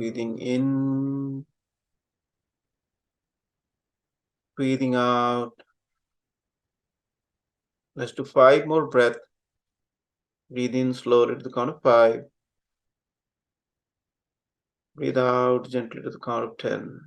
Breathing in, breathing out. Let's do 5 more breaths. Breathe in slowly to the count of 5. Breathe out gently to the count of 10.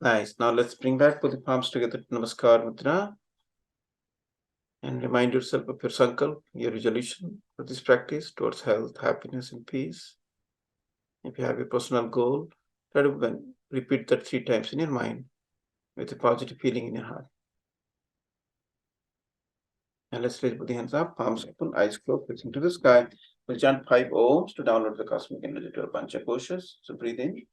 Nice. Now let's bring back both the palms together to Namaskar Mudra. And remind yourself of your sankalp, your resolution for this practice towards health, happiness, and peace. If you have a personal goal, try to repeat that 3 times in your mind with a positive feeling in your heart. And let's raise both the hands up, palms open, eyes closed, facing to the sky. We'll chant 5 ohms to download the cosmic energy to our panchakoshas. So breathe in.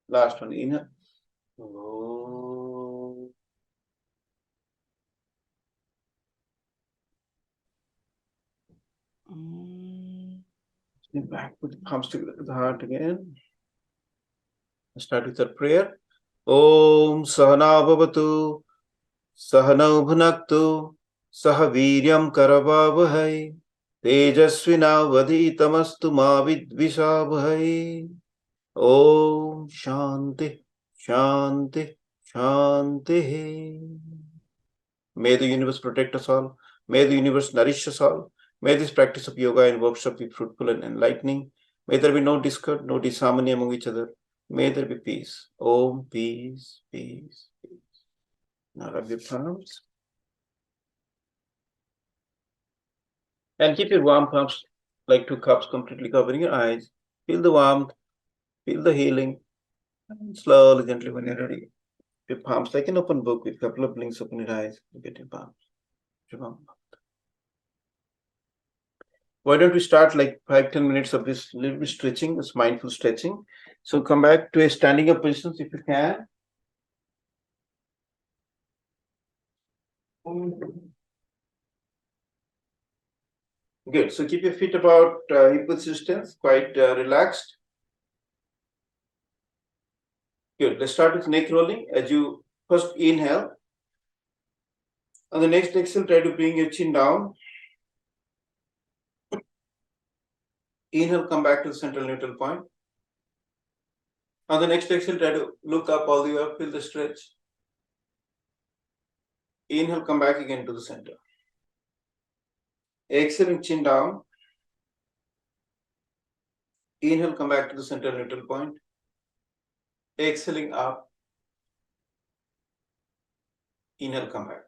Last one, inhale. Back with the palms together to the heart again. Start with our prayer. Om Sahana Bhavatu Sahanau Bhunaktu Saha Viryam Karavavahai Tejasvina Vaditamastu Ma Vidvishabhai. Om Shanti Shanti Shanti. May the universe protect us all. May the universe nourish us all. May this practice of yoga and workshop be fruitful and enlightening. May there be no discord, no disharmony among each other. May there be peace. Om, peace, peace, peace. Now rub your palms. And keep your warm palms like 2 cups completely covering your eyes. Feel the warmth, feel the healing. And slowly, gently, when you're ready, your palms like an open book with a couple of blinks open your eyes. Look at your palms. Why don't we start like 5-10 minutes of this little bit stretching, this mindful stretching. So come back to a standing up position if you can. Good. So keep your feet about hip width distance, quite relaxed. Good. Let's start with neck rolling. As you first inhale. On the next exhale, try to bring your chin down. Inhale, come back to the central neutral point. On the next exhale, try to look up all the way up, feel the stretch. Inhale, come back again to the center. Exhaling, chin down. Inhale, come back to the central neutral point. Exhaling up. Inhale, come back.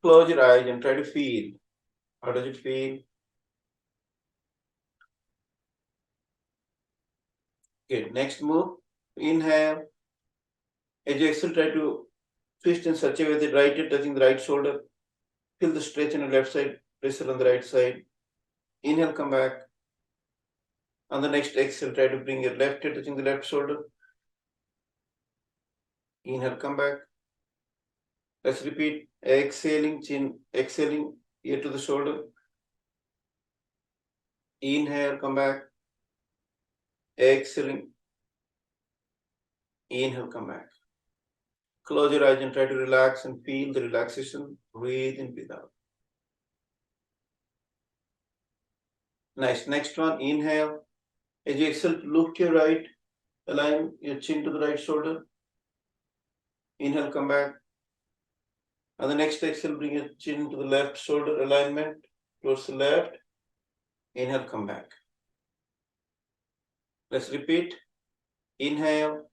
Close your eyes and try to feel. How does it feel? Good. Next move. Inhale. As you exhale, try to twist in such a way that right hand touching the right shoulder. Feel the stretch on the left side, pressure on the right side. Inhale, come back. On the next exhale, try to bring your left hand touching the left shoulder. Inhale, come back. Let's repeat. Exhaling, chin, exhaling, ear to the shoulder. Inhale, come back. Exhaling. Inhale, come back. Close your eyes and try to relax and feel the relaxation. Breathe in, breathe out. Nice. Next one, inhale. As you exhale, look to your right. Align your chin to the right shoulder. Inhale, come back. On the next exhale, bring your chin to the left shoulder alignment towards the left. Inhale, come back. Let's repeat. Inhale.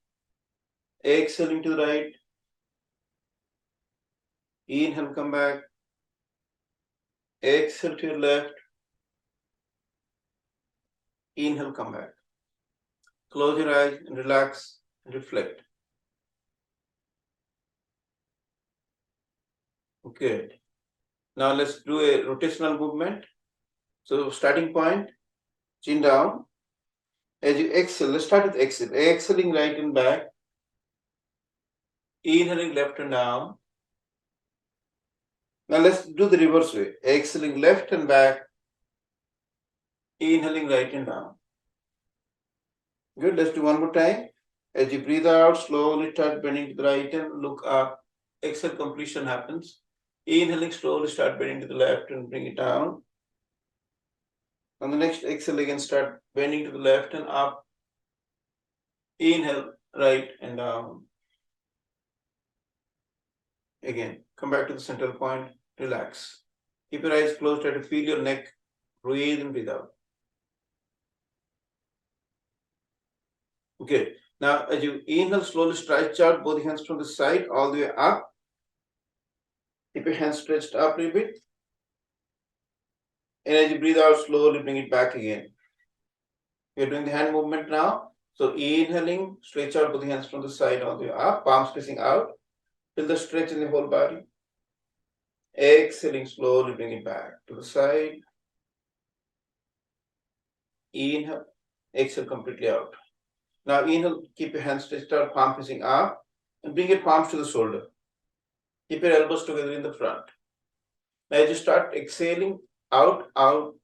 Exhaling to the right. Inhale, come back. Exhale to your left. Inhale, come back. Close your eyes and relax and reflect. Good. Now let's do a rotational movement. So starting point, chin down. As you exhale, let's start with exhale. Exhaling right and back. Inhaling left and down. Now let's do the reverse way. Exhaling left and back. Inhaling right and down. Good. Let's do one more time. As you breathe out, slowly start bending to the right and look up. Exhale, completion happens. Inhaling, slowly start bending to the left and bring it down. On the next exhale, again start bending to the left and up. Inhale, right and down. Again, come back to the central point, relax. Keep your eyes closed, try to feel your neck, breathe and breathe out. Okay, now as you inhale, slowly stretch out both hands from the side all the way up. Keep your hands stretched up a little bit. And as you breathe out, slowly bring it back again. You're doing the hand movement now. So inhaling, stretch out both hands from the side all the way up, palms facing out. Feel the stretch in the whole body. Exhaling, slowly bring it back to the side. Inhale, exhale completely out. Now inhale, keep your hands stretched out, palm facing up, and bring your palms to the shoulder. Keep your elbows together in the front. Now as you start exhaling, out, out,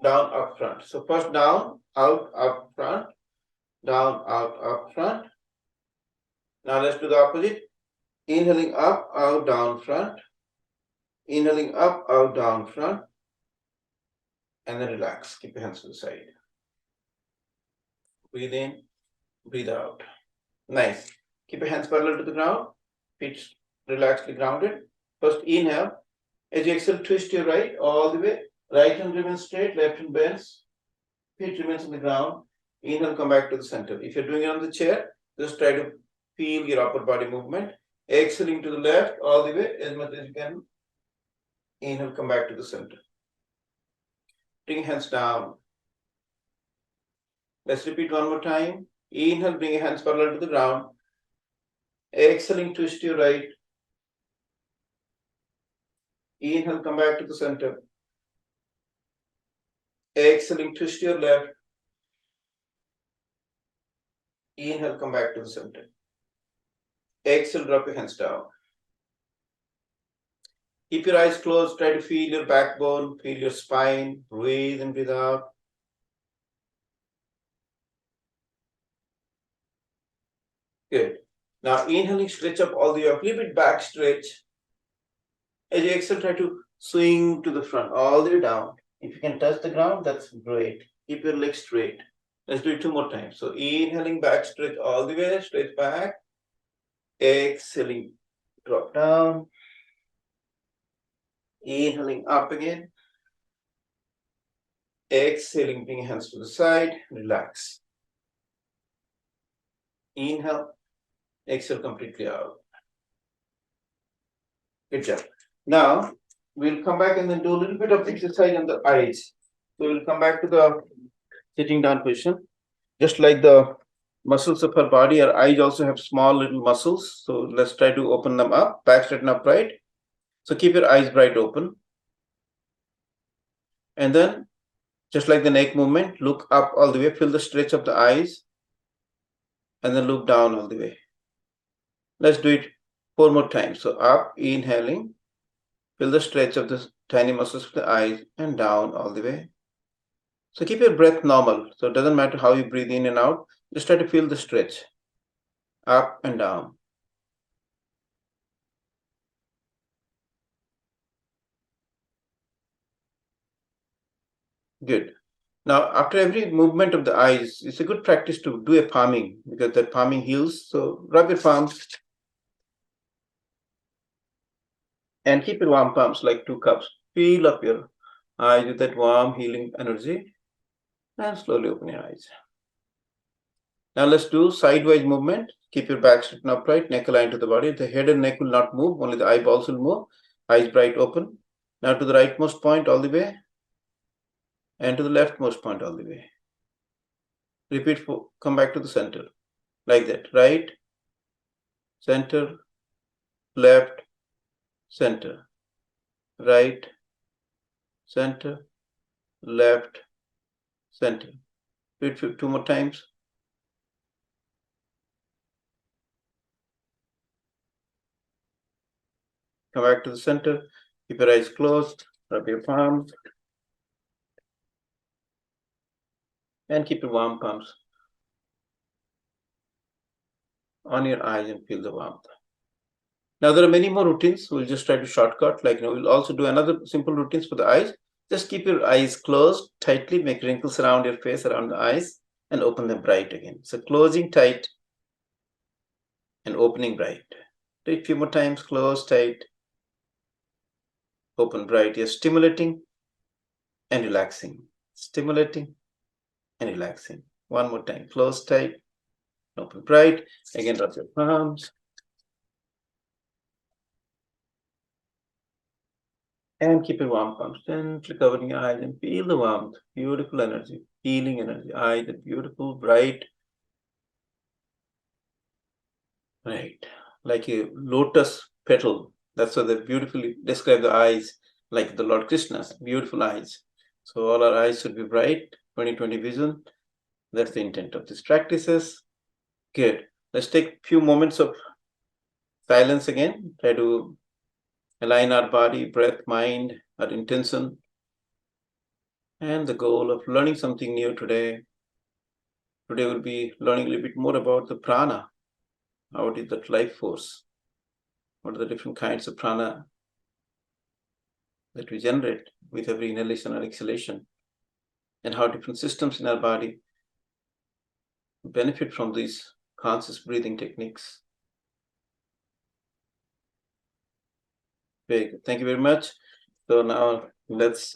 down, up, front. So first down, out, up, front, down, out, up, front. Now let's do the opposite. Inhaling up, out, down, front. Inhaling up, out, down, front. And then relax. Keep your hands to the side. Breathe in, breathe out. Nice. Keep your hands parallel to the ground. Feet relaxedly grounded. First inhale. As you exhale, twist your right all the way. Right hand remains straight, left hand bends. Feet remains on the ground. Inhale, come back to the center. If you're doing it on the chair, just try to feel your upper body movement. Exhaling to the left all the way as much as you can. Inhale, come back to the center. Bring hands down. Let's repeat one more time. Inhale, bring your hands parallel to the ground. Exhaling, twist your right. Inhale, come back to the center. Exhaling, twist your left. Inhale, come back to the center. Exhale, drop your hands down. Keep your eyes closed. Try to feel your backbone, feel your spine. Breathe and breathe out. Good. Now inhaling, stretch up all the way up. A little bit back stretch. As you exhale, try to swing to the front, all the way down. If you can touch the ground, that's great. Keep your legs straight. Let's do it two more times. So inhaling, back stretch all the way, stretch back. Exhaling, drop down. Inhaling up again. Exhaling, bring your hands to the side, relax. Inhale, exhale completely out. Good job. Now, we'll come back and then do a little bit of exercise on the eyes. So we'll come back to the sitting down position. Just like the muscles of our body, our eyes also have small little muscles. So let's try to open them up, back straight and upright. So keep your eyes bright open. And then, just like the neck movement, look up all the way, feel the stretch of the eyes. And then look down all the way. Let's do it 4 more times. So up, inhaling, feel the stretch of the tiny muscles of the eyes and down all the way. So keep your breath normal. So it doesn't matter how you breathe in and out. Just try to feel the stretch. Up and down. Good. Now, after every movement of the eyes, it's a good practice to do a palming because that palming heals. So rub your palms and keep your warm palms like 2 cups. Feel up your eyes with that warm healing energy and slowly open your eyes. Now let's do sidewise movement. Keep your back straight and upright, neck aligned to the body. The head and neck will not move, only the eyeballs will move. Eyes bright open. Now to the rightmost point all the way, and to the leftmost point all the way. Repeat, come back to the center, like that. Right, center, left, center, right, center, left, center. Repeat 2 more times. Come back to the center. Keep your eyes closed. Rub your palms. And keep your warm palms on your eyes and feel the warmth. Now there are many more routines. We'll just try to shortcut. Like, we'll also do another simple routines for the eyes. Just keep your eyes closed tightly. Make wrinkles around your face, around the eyes, and open them bright again. So closing tight and opening bright. Do it a few more times. Close tight, open bright. You're stimulating and relaxing. Stimulating and relaxing. One more time. Close tight, open bright. Again, rub your palms. And keep your warm palms gently covering your eyes and feel the warmth. Beautiful energy, healing energy. Eyes are beautiful, bright. Right. Like a lotus petal. That's why they beautifully describe the eyes, like the Lord Krishna's beautiful eyes. So all our eyes should be bright, 20/20 vision. That's the intent of these practices. Good. Let's take a few moments of silence again. Try to align our body, breath, mind, our intention, and the goal of learning something new today. Today we'll be learning a little bit more about the prana. How it is that life force. What are the different kinds of prana that we generate with every inhalation or exhalation, and how different systems in our body benefit from these conscious breathing techniques. Very good. Thank you very much. So now let's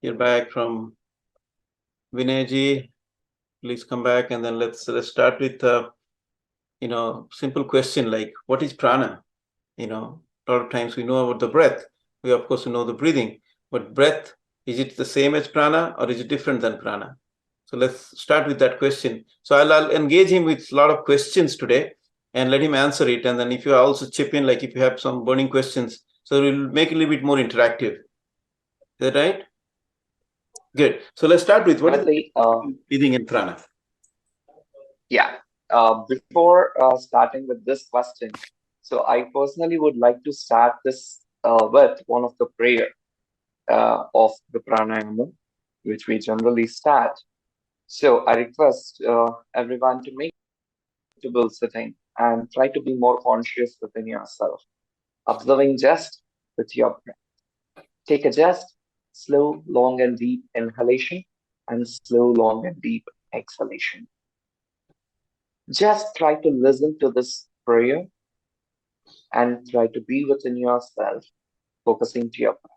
hear back from Vinayji. Please come back, and then let's start with simple question like, what is prana? A lot of times we know about the breath. We of course know the breathing, but breath, is it the same as prana or is it different than prana? So let's start with that question. So I'll engage him with a lot of questions today and let him answer it. And then if you also chip in, like if you have some burning questions, so we'll make it a little bit more interactive. Is that right? Good. So let's start with what is breathing and prana. Yeah. Before starting with this question, so I personally would like to start this with one of the prayer of the pranayama, which we generally start. So I request everyone to make comfortable sitting and try to be more conscious within yourself, observing just with your breath. Take a just slow, long, and deep inhalation and slow, long, and deep exhalation. Just try to listen to this prayer and try to be within yourself, focusing to your breath.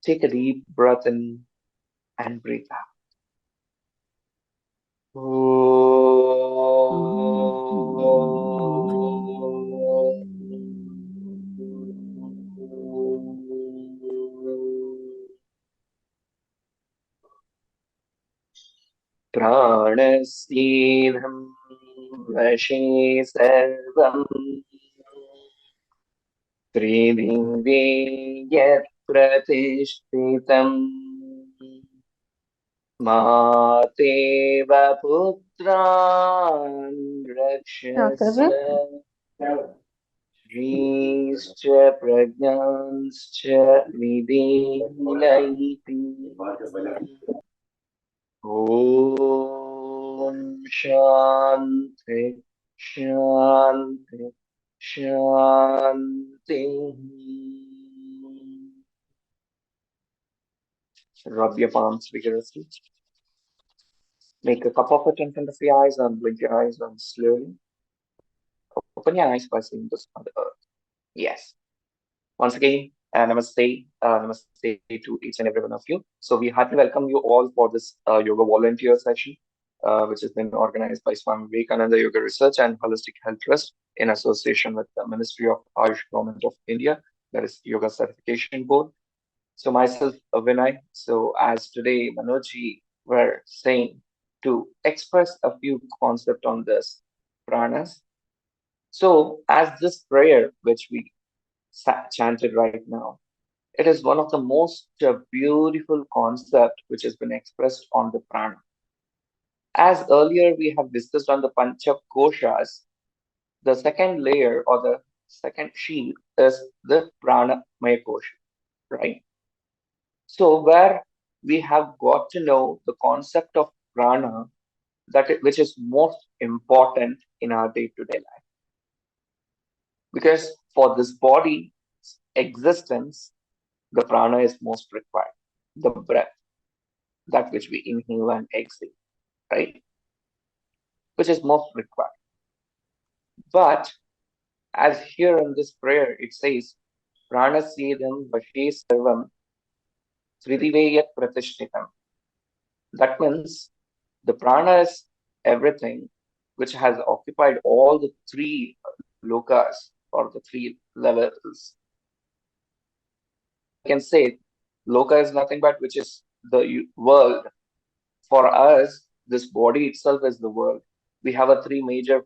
Take a deep breath in and breathe out. प्राणस्येधं वशे सर्वम् त्रिदिवे यत्प्रतिष्ठितम् मातेव पुत्रान् रक्षस्व श्रीश्च प्रज्ञांश्च विदेहिनैति ॐ शान्ति शान्ति शान्तिः. Rub your palms vigorously. Make a cup of it in front of your eyes and blink your eyes and slowly open your eyes by seeing this on the earth. Yes. Once again, namaste, namaste to each and every one of you. So we happily welcome you all for this yoga volunteer session. which has been organized by Swami Vivekananda Yoga Research and Holistic Health Trust in association with the Ministry of AYUSH Government of India, that is Yoga Certification Board. So myself, Vinay. So as today Manojji were saying to express a few concepts on this pranas. So as this prayer which we chanted right now, it is one of the most beautiful concept which has been expressed on the prana. As earlier we have discussed on the Pancha Koshas, the second layer or the second sheet is the Prana Maya Kosha, right? So where we have got to know the concept of prana which is most important in our day-to-day life. Because for this body existence, the prana is most required. The breath, that which we inhale and exhale, right? Which is most required. But as here in this prayer, it says, Pranasyedam Vashe Sarvam Tridiveyat Pratishtitam. That means the prana is everything which has occupied all the three lokas or the three levels. We can say loka is nothing but which is the world. For us, this body itself is the world. We have a three major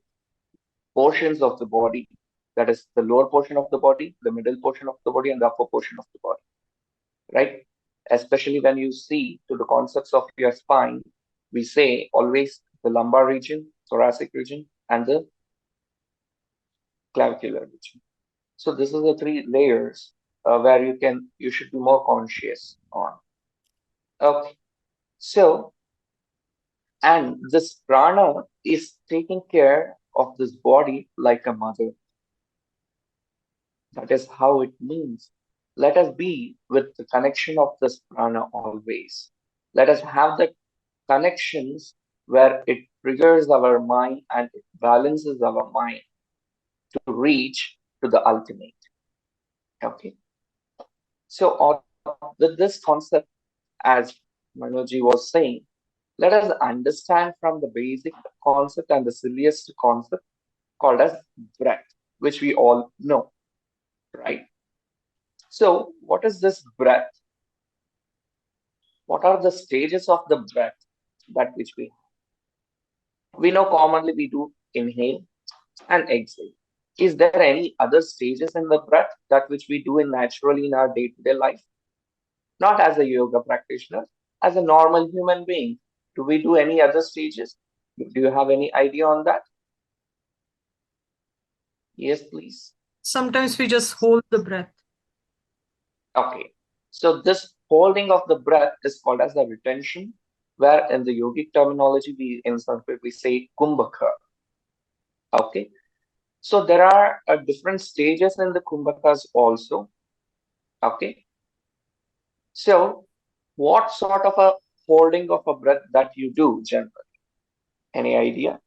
portions of the body. That is the lower portion of the body, the middle portion of the body, and the upper portion of the body. Right? Especially when you see to the concepts of your spine, we say always the lumbar region, thoracic region, and the clavicular region. So this is the three layers where you should be more conscious on. Okay. So, and this prana is taking care of this body like a mother. That is how it means. Let us be with the connection of this prana always. Let us have the connections where it triggers our mind and it balances our mind to reach to the ultimate. Okay. So with this concept, as Manojji was saying, let us understand from the basic concept and the silliest concept called as breath, which we all know, right? So what is this breath? What are the stages of the breath that which we have? We know commonly we do inhale and exhale. Is there any other stages in the breath that which we do naturally in our day-to-day life? Not as a yoga practitioner, as a normal human being. Do we do any other stages? Do you have any idea on that? Yes, please. Sometimes we just hold the breath. Okay. So this holding of the breath is called as the retention, where in the yogic terminology, in Sanskrit, we say kumbhaka. Okay. So there are different stages in the kumbhakas also. Okay. So what sort of a holding of a breath that you do generally? Any idea?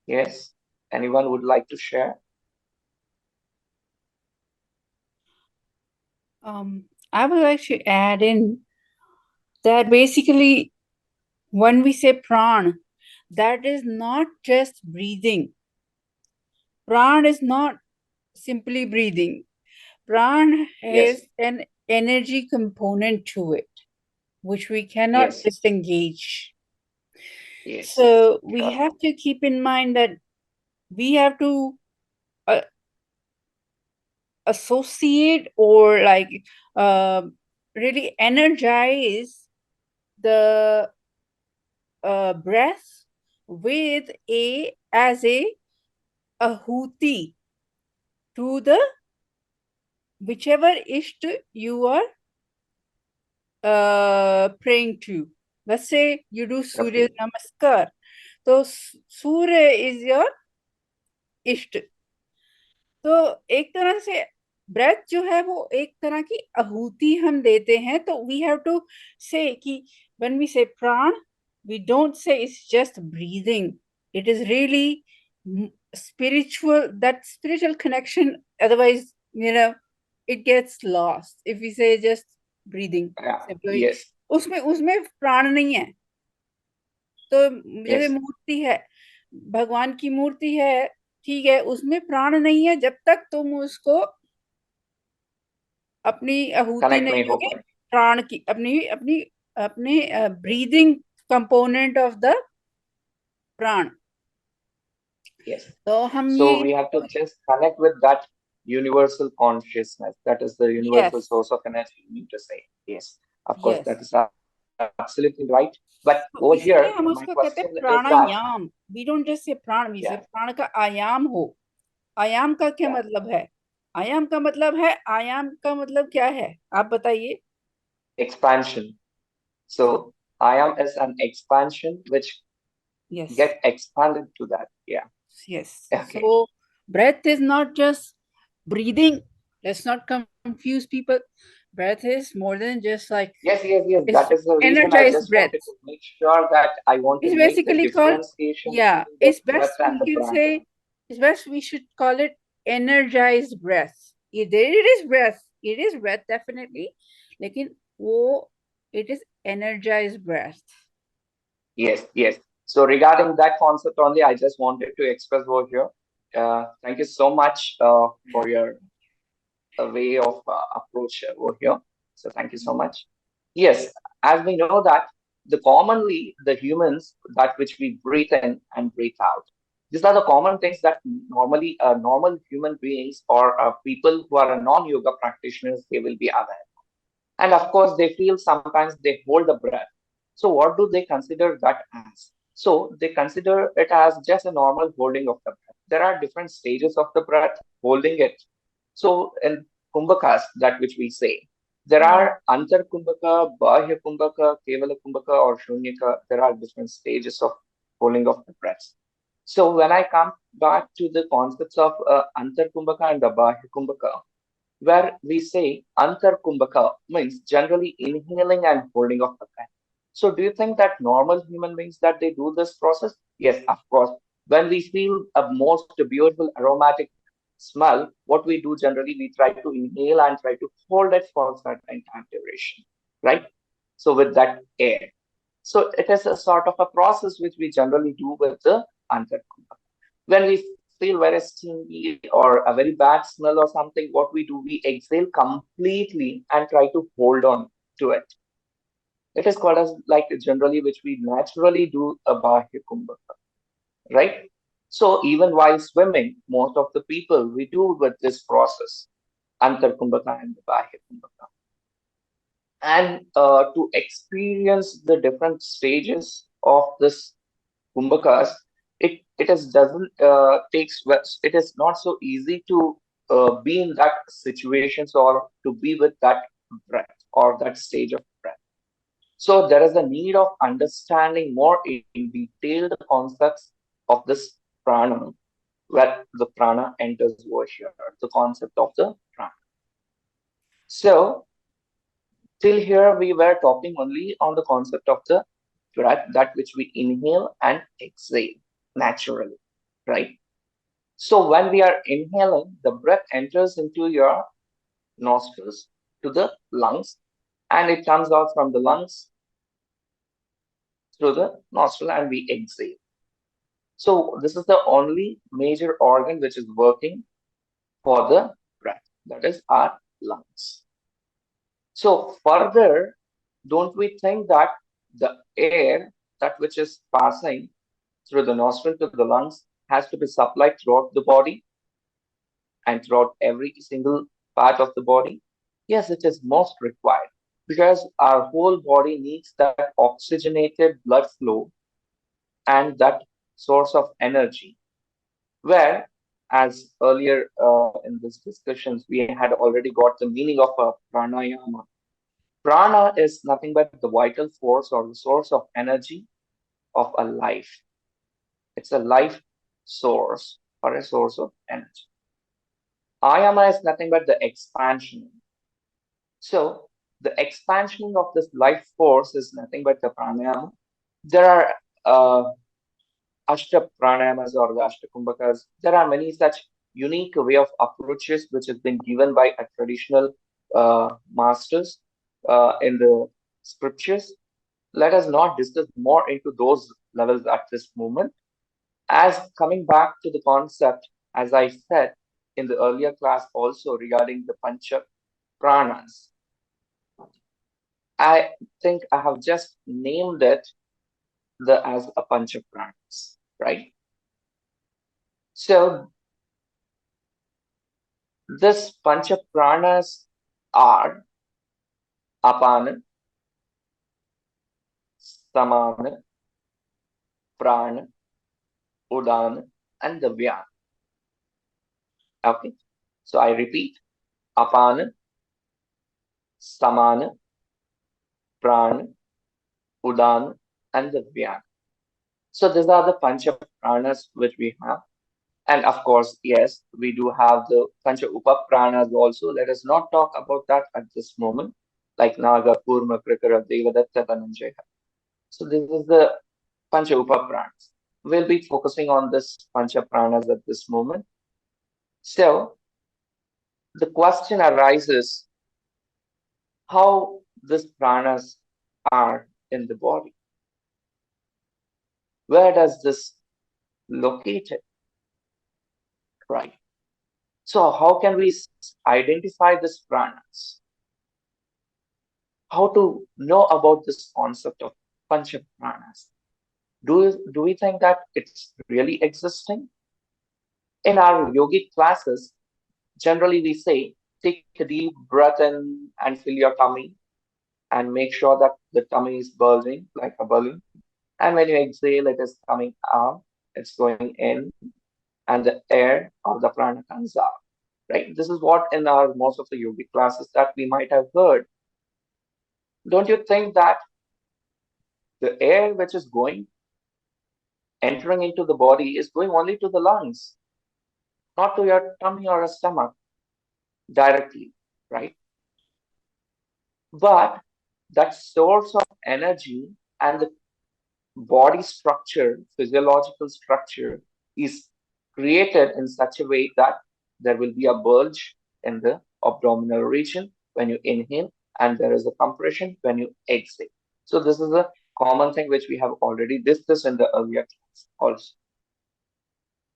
Yes. Anyone would like to share? I would like to add in that basically when we say pran, that is not just breathing. Pran is not simply breathing. Pran has an energy component to it, which we cannot disengage. Yes. So we have to keep in mind that we have to associate or like really energize the breath with as a ahuti to the whichever ishta you are praying to. Let's say you do Surya Namaskar. So Surya is your ishta. तो एक तरह से breath जो है वो एक तरह की आहुति हम देते हैं तो वी हैव टू से कि व्हेन वी से प्राण we don't say it's just breathing. It is really that spiritual connection. Otherwise, it gets lost if we say just breathing. Yes. उसमें प्राण नहीं है. तो जैसे Yes. मूर्ति है, भगवान की मूर्ति है, ठीक है, उसमें प्राण नहीं है जब तक तुम उसको अपनी आहुति Connect नहीं नहीं हो दोगे पाए. प्राण की, अपने ब्रीदिंग कंपोनेंट ऑफ द प्राण. Yes. तो हम So ये we have to just connect with that universal consciousness. That is the universal yes source of energy, you need to say. Yes. Of course, yes that is absolutely right. But तो over इसलिए here, हम my उसको कहते हैं question is that, pranayama. We don't just say prana, we से yeah, प्राण का आयाम हो. आयाम का क्या yeah, मतलब है? आयाम का मतलब है, आयाम का मतलब क्या है आप बताइए. expansion. So I am is an expansion which Yes, get expanded to that. Yeah. yes. Okay. So breath is not just breathing. Let's not confuse people. Breath is more than just like Yes, yes, yes. it's That is the reason I energized just breath. wanted to make sure that I want to It's make the basically called, differentiation yeah, between the it's breath best and we the can prana. say, it's best we should call it energized breath. It is breath. It is breath definitely. लेकिन वो it is energized breath. Yes, yes. So regarding that concept only, I just wanted to express over here. Thank you so much for your way of approach over here. So thank you so much. Yes, as we know that the commonly the humans that which we breathe in and breathe out. These are the common things that normally normal human beings or people who are non-yoga practitioners, they will be aware. And of course, they feel sometimes they hold the breath. So what do they consider that as? So they consider it as just a normal holding of the breath. There are different stages of the breath, holding it. So in kumbhakas, that which we say, there are antar kumbhaka, bahya kumbhaka, kevala kumbhaka, or shunyaka. There are different stages of holding of the breath. So when I come back to the concepts of antar kumbhaka and the bahya kumbhaka, where we say antar kumbhaka means generally inhaling and holding of the breath. So do you think that normal human beings that they do this process? Yes, of course. When we feel a most beautiful aromatic smell, what we do generally, we try to inhale and try to hold it for a certain time duration, right? So with that air. So it is a sort of a process which we generally do with the antar kumbhaka. When we feel very stingy or a very bad smell or something, what we do, we exhale completely and try to hold on to it. It is called as like generally which we naturally do a bahya kumbhaka, right? So even while swimming, most of the people we do with this process, antar kumbhaka and the bahya kumbhaka. And to experience the different stages of this kumbhakas, it is doesn't takes it is not so easy to be in that situations or to be with that breath or that stage of breath. So there is a need of understanding more in detail the concepts of this prana, where the prana enters over here, the concept of the prana. So till here we were talking only on the concept of the breath, that which we inhale and exhale naturally, right? So when we are inhaling, the breath enters into your nostrils to the lungs, and it comes out from the lungs through the nostril, and we exhale. So this is the only major organ which is working for the breath, that is our lungs. So further, don't we think that the air that which is passing through the nostril to the lungs has to be supplied throughout the body and throughout every single part of the body? Yes, it is most required because our whole body needs that oxygenated blood flow and that source of energy. Where, as earlier in these discussions, we had already got the meaning of a pranayama. Prana is nothing but the vital force or the source of energy of a life. It's a life source or a source of energy. Ayama is nothing but the expansion. So the expansion of this life force is nothing but the pranayama. There are Ashta pranayamas or the Ashta kumbhakas. There are many such unique way of approaches which has been given by a traditional masters. in the scriptures. Let us not discuss more into those levels at this moment. As coming back to the concept, as I said in the earlier class also regarding the Pancha Pranas, I think I have just named it as a Pancha Pranas, right? So this Pancha Pranas are Apana, Samana, Prana, Udana, and the Vyana. Okay, so I repeat: Apana, Samana, Prana, Udana, and the Vyana. So these are the Pancha Pranas which we have. And of course, yes, we do have the Pancha Upa Pranas also. Let us not talk about that at this moment, like Naga, Kurma, Krikara, Devadatta, Dhananjaya. So this is the Pancha Upa Pranas. We'll be focusing on this Pancha Pranas at this moment. So the question arises how these pranas are in the body. Where does this located? Right. So how can we identify these pranas? How to know about this concept of Pancha Pranas? Do we think that it's really existing? In our yogic classes, generally we say, take a deep breath in and fill your tummy and make sure that the tummy is bulging like a balloon. And when you exhale, it is coming out, it's going in, and the air of the prana comes out. Right? This is what in our most of the yogic classes that we might have heard. Don't you think that the air which is entering into the body is going only to the lungs, not to your tummy or a stomach directly, right? But that source of energy and the body structure, physiological structure, is created in such a way that there will be a bulge in the abdominal region when you inhale, and there is a compression when you exhale. So this is a common thing which we have already discussed in the earlier class also.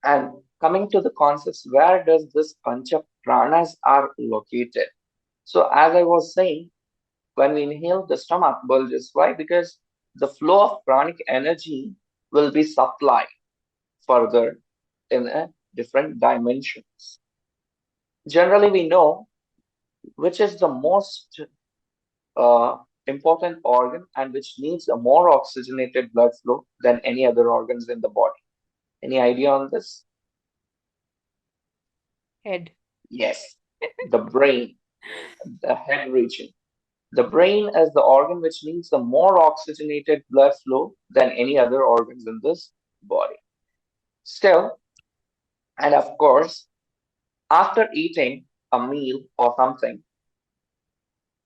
And coming to the concepts, where does this Pancha Pranas are located? So as I was saying, when we inhale, the stomach bulges. Why? Because the flow of pranic energy will be supplied further in a different dimensions. Generally, we know which is the most important organ and which needs a more oxygenated blood flow than any other organs in the body. Any idea on this? Head. Yes, the brain, the head region. The brain is the organ which needs a more oxygenated blood flow than any other organs in this body. Still, and of course, after eating a meal or something,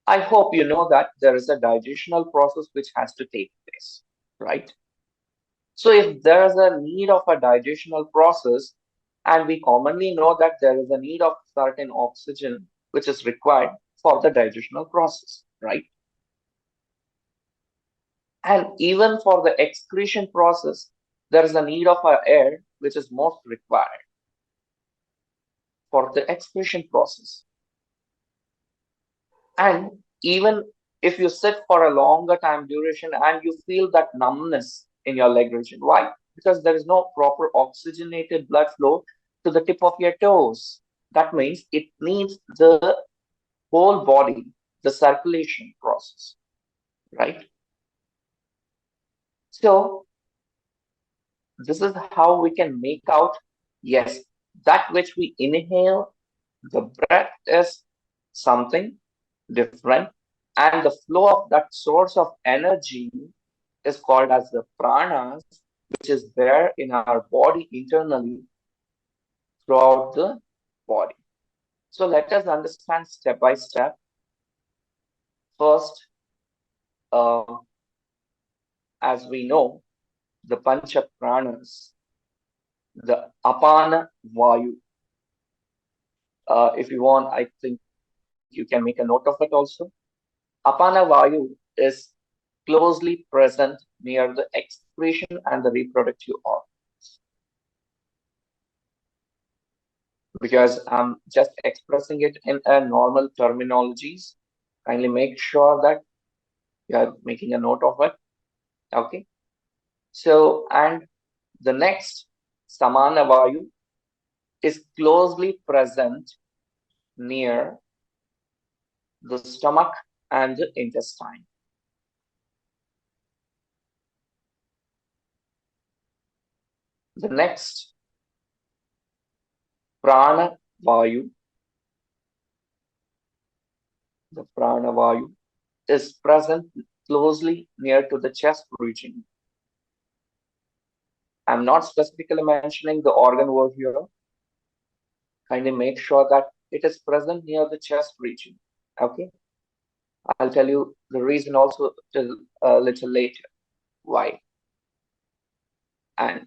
I hope you know that there is a digestional process which has to take place, right? So if there is a need of a digestional process, and we commonly know that there is a need of certain oxygen which is required for the digestional process, right? And even for the excretion process, there is a need of air which is most required for the excretion process. And even if you sit for a longer time duration and you feel that numbness in your leg region, why? Because there is no proper oxygenated blood flow to the tip of your toes. That means it needs the whole body, the circulation process, right? So this is how we can make out, yes, that which we inhale, the breath is something different, and the flow of that source of energy is called as the pranas, which is there in our body internally throughout the body. So let us understand step by step. First, as we know, the Pancha Pranas, the Apana Vayu. If you want, I think you can make a note of it also. Apana Vayu is closely present near the excretion and the reproductive organs. Because I'm just expressing it in a normal terminologies, kindly make sure that you are making a note of it. Okay. So, and the next Samana Vayu is closely present near the stomach and the intestine. The next Prana Vayu, the Prana Vayu is present closely near to the chest region. I'm not specifically mentioning the organ over here. Kindly make sure that it is present near the chest region. Okay. I'll tell you the reason also a little later. Why? And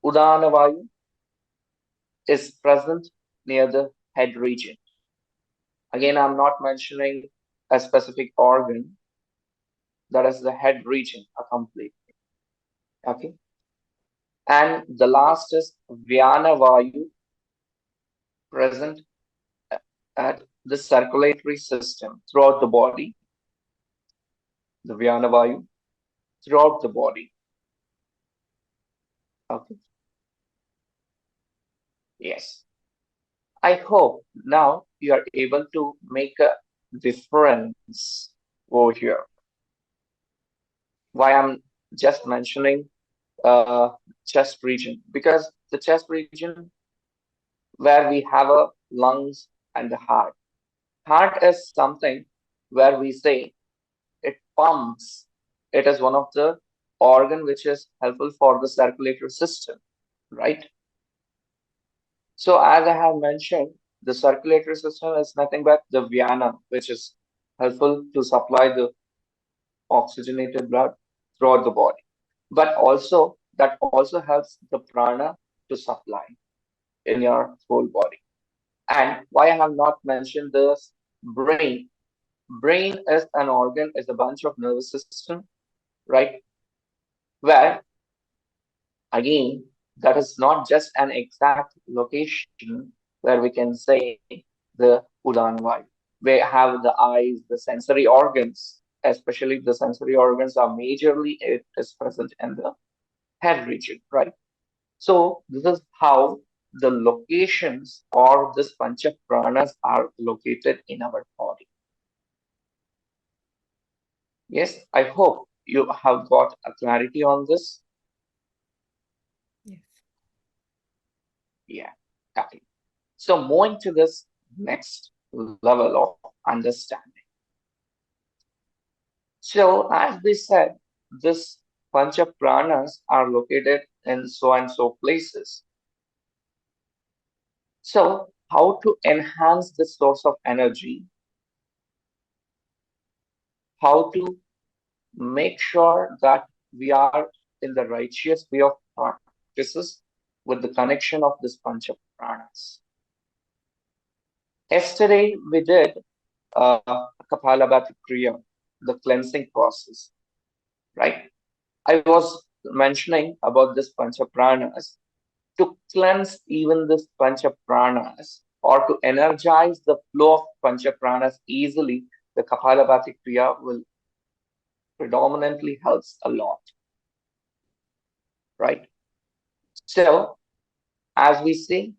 Udana Vayu is present near the head region. Again, I'm not mentioning a specific organ. That is the head region completely. Okay. And the last is Vyana Vayu, present at the circulatory system throughout the body. The Vyana Vayu throughout the body. Okay. Yes. I hope now you are able to make a difference over here. Why I'm just mentioning chest region, because the chest region where we have a lungs and the heart. Heart is something where we say it pumps. It is one of the organ which is helpful for the circulatory system, right? So as I have mentioned, the circulatory system is nothing but the Vyana, which is helpful to supply the oxygenated blood throughout the body. But also that also helps the prana to supply in your whole body. And why I have not mentioned this brain? Brain is an organ, is a bunch of nervous system, right? Where again, that is not just an exact location where we can say the Udan Vayu. We have the eyes, the sensory organs, especially the sensory organs are majorly, it is present in the head region, right? So this is how the locations or this pancha pranas are located in our body. Yes, I hope you have got a clarity on this. Yes. Yeah, okay. So moving to this next level of understanding. So as we said, this pancha pranas are located in so and so places. So how to enhance the source of energy? How to make sure that we are in the righteous way of practices with the connection of this pancha pranas. Yesterday we did Kapalabhati Kriya, the cleansing process, right? I was mentioning about this pancha pranas. To cleanse even this pancha pranas or to energize the flow of pancha pranas easily, the Kapalabhati Kriya will predominantly helps a lot, right? So, as we see,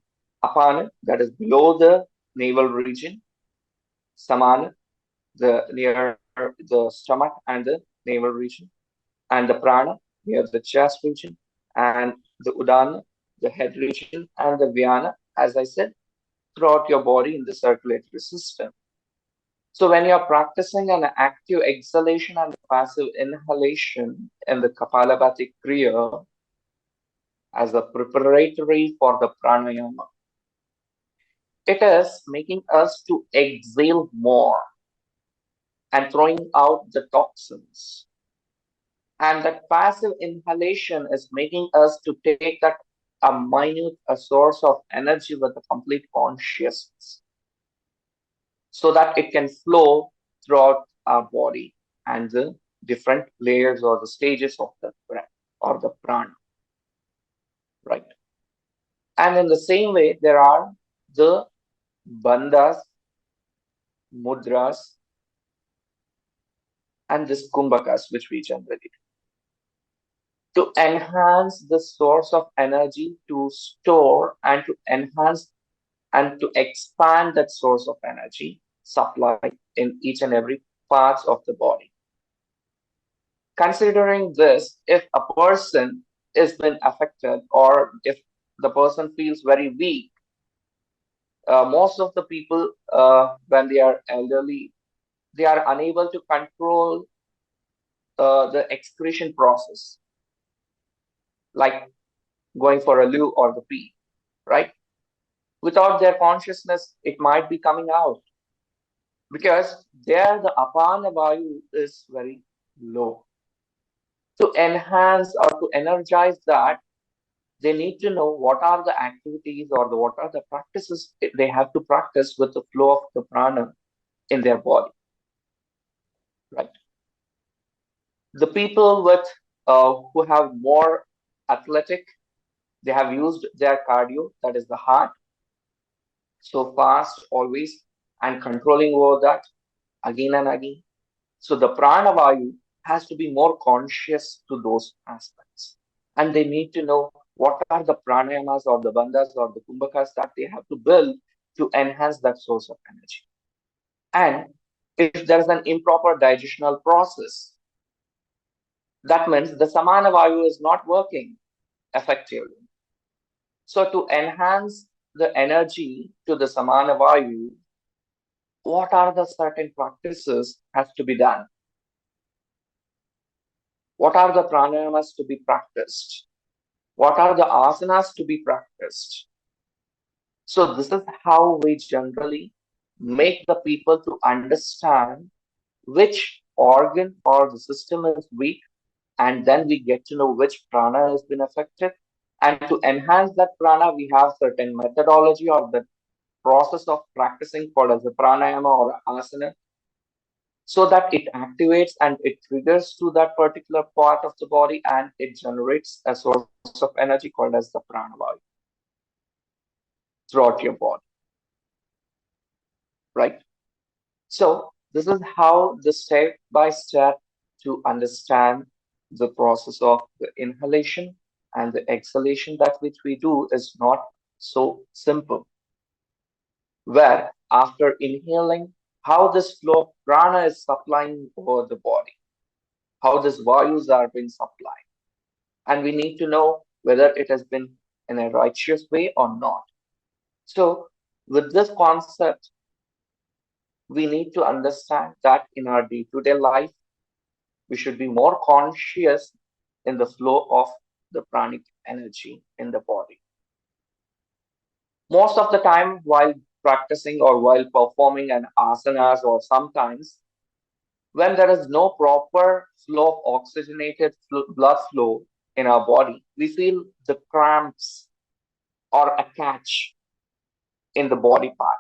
Apana, that is below the navel region, Samana, the near the stomach and the navel region, and the Prana, near the chest region, and the Udana, the head region, and the Vyana, as I said, throughout your body in the circulatory system. So when you're practicing an active exhalation and passive inhalation in the Kapalabhati Kriya as a preparatory for the pranayama, it is making us to exhale more and throwing out the toxins. And that passive inhalation is making us to take that a minute a source of energy with a complete consciousness. so that it can flow throughout our body and the different layers or the stages of the breath or the prana, right? And in the same way, there are the bandhas, mudras, and this kumbhakas, which we generally do to enhance the source of energy, to store and to enhance and to expand that source of energy supply in each and every parts of the body. Considering this, if a person is been affected or if the person feels very weak, most of the people, when they are elderly, they are unable to control the excretion process, like going for a loo or the pee, right? Without their consciousness, it might be coming out because there the apana vayu is very low. To enhance or to energize that, they need to know what are the activities or what are the practices they have to practice with the flow of the prana in their body, right? The people with who have more athletic, they have used their cardio, that is the heart, so fast always and controlling over that again and again. So the prana vayu has to be more conscious to those aspects, and they need to know what are the pranayamas or the bandhas or the kumbhakas that they have to build to enhance that source of energy. And if there is an improper digestional process, that means the samana vayu is not working effectively. So to enhance the energy to the samana vayu, what are the certain practices has to be done? What are the pranayamas to be practiced? What are the asanas to be practiced? So this is how we generally make the people to understand which organ or the system is weak, and then we get to know which prana has been affected. And to enhance that prana, we have certain methodology or the process of practicing called as a pranayama or asana, so that it activates and it triggers to that particular part of the body and it generates a source of energy called as the pranavayu throughout your body, right? So this is how the step by step to understand the process of the inhalation and the exhalation that which we do is not so simple. Where after inhaling, how this flow of prana is supplying over the body, how these vayus are being supplied. And we need to know whether it has been in a righteous way or not. So with this concept, we need to understand that in our day-to-day life, we should be more conscious in the flow of the pranic energy in the body. Most of the time while practicing or while performing an asanas, or sometimes when there is no proper flow of oxygenated blood flow in our body, we feel the cramps or a catch in the body part.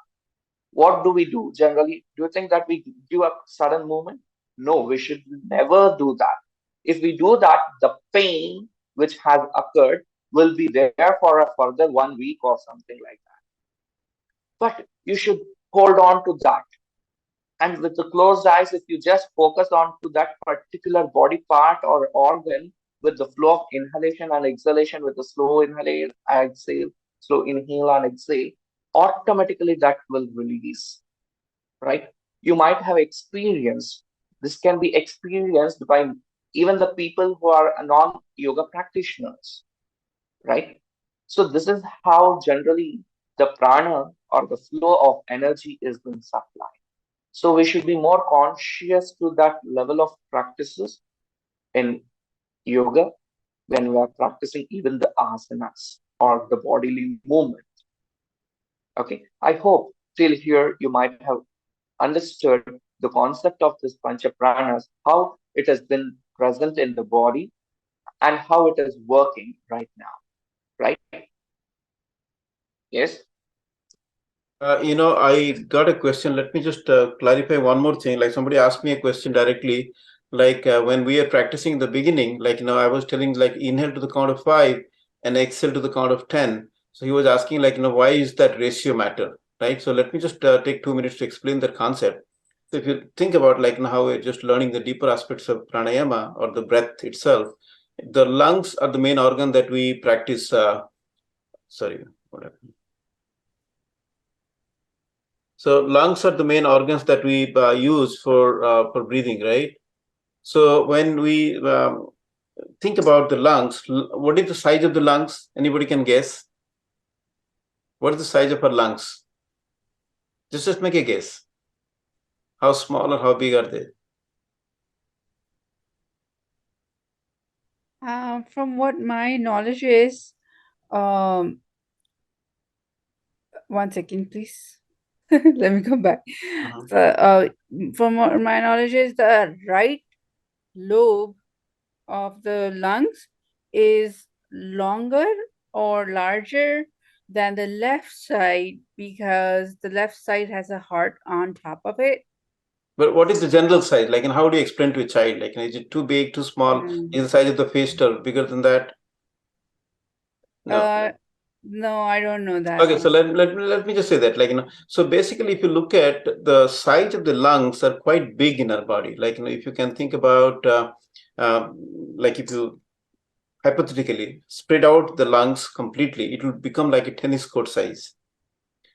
What do we do generally? Do you think that we do a sudden movement? No, we should never do that. If we do that, the pain which has occurred will be there for a further 1 week or something like that. But you should hold on to that. And with the closed eyes, if you just focus on to that particular body part or organ with the flow of inhalation and exhalation, with the slow inhale, exhale, slow inhale and exhale, automatically that will release, right? You might have experienced, this can be experienced by even the people who are non-yoga practitioners, right? So this is how generally the prana or the flow of energy is being supplied. So we should be more conscious to that level of practices in yoga when we are practicing even the asanas or the bodily movement. Okay, I hope till here you might have understood the concept of this pancha pranas, how it has been present in the body and how it is working right now, right? Yes. I got a question. Let me just clarify one more thing. Like somebody asked me a question directly, like when we are practicing in the beginning, like, I was telling like inhale to the count of 5 and exhale to the count of 10. So he was asking like, why is that ratio matter, right? So let me just take 2 minutes to explain that concept. So if you think about like how we're just learning the deeper aspects of pranayama or the breath itself, the lungs are the main organ that we practice. Sorry, what happened? So lungs are the main organs that we use for breathing, right? So when we think about the lungs, what is the size of the lungs? Anybody can guess? What is the size of our lungs? Just make a guess. How small or how big are they? From what my knowledge is, 1 second, please. Let me come back. So, from what my knowledge is, the right lobe of the lungs is longer or larger than the left side because the left side has a heart on top of it. But what is the general size? Like, and how do you explain to a child? Like, is it too big, too small? Is the size of the face or bigger than that? No. No, I don't know that. Okay, so let me just say that, like, so basically, if you look at the size of the lungs are quite big in our body. Like, if you can think about, like, if you hypothetically spread out the lungs completely, it will become like a tennis court size.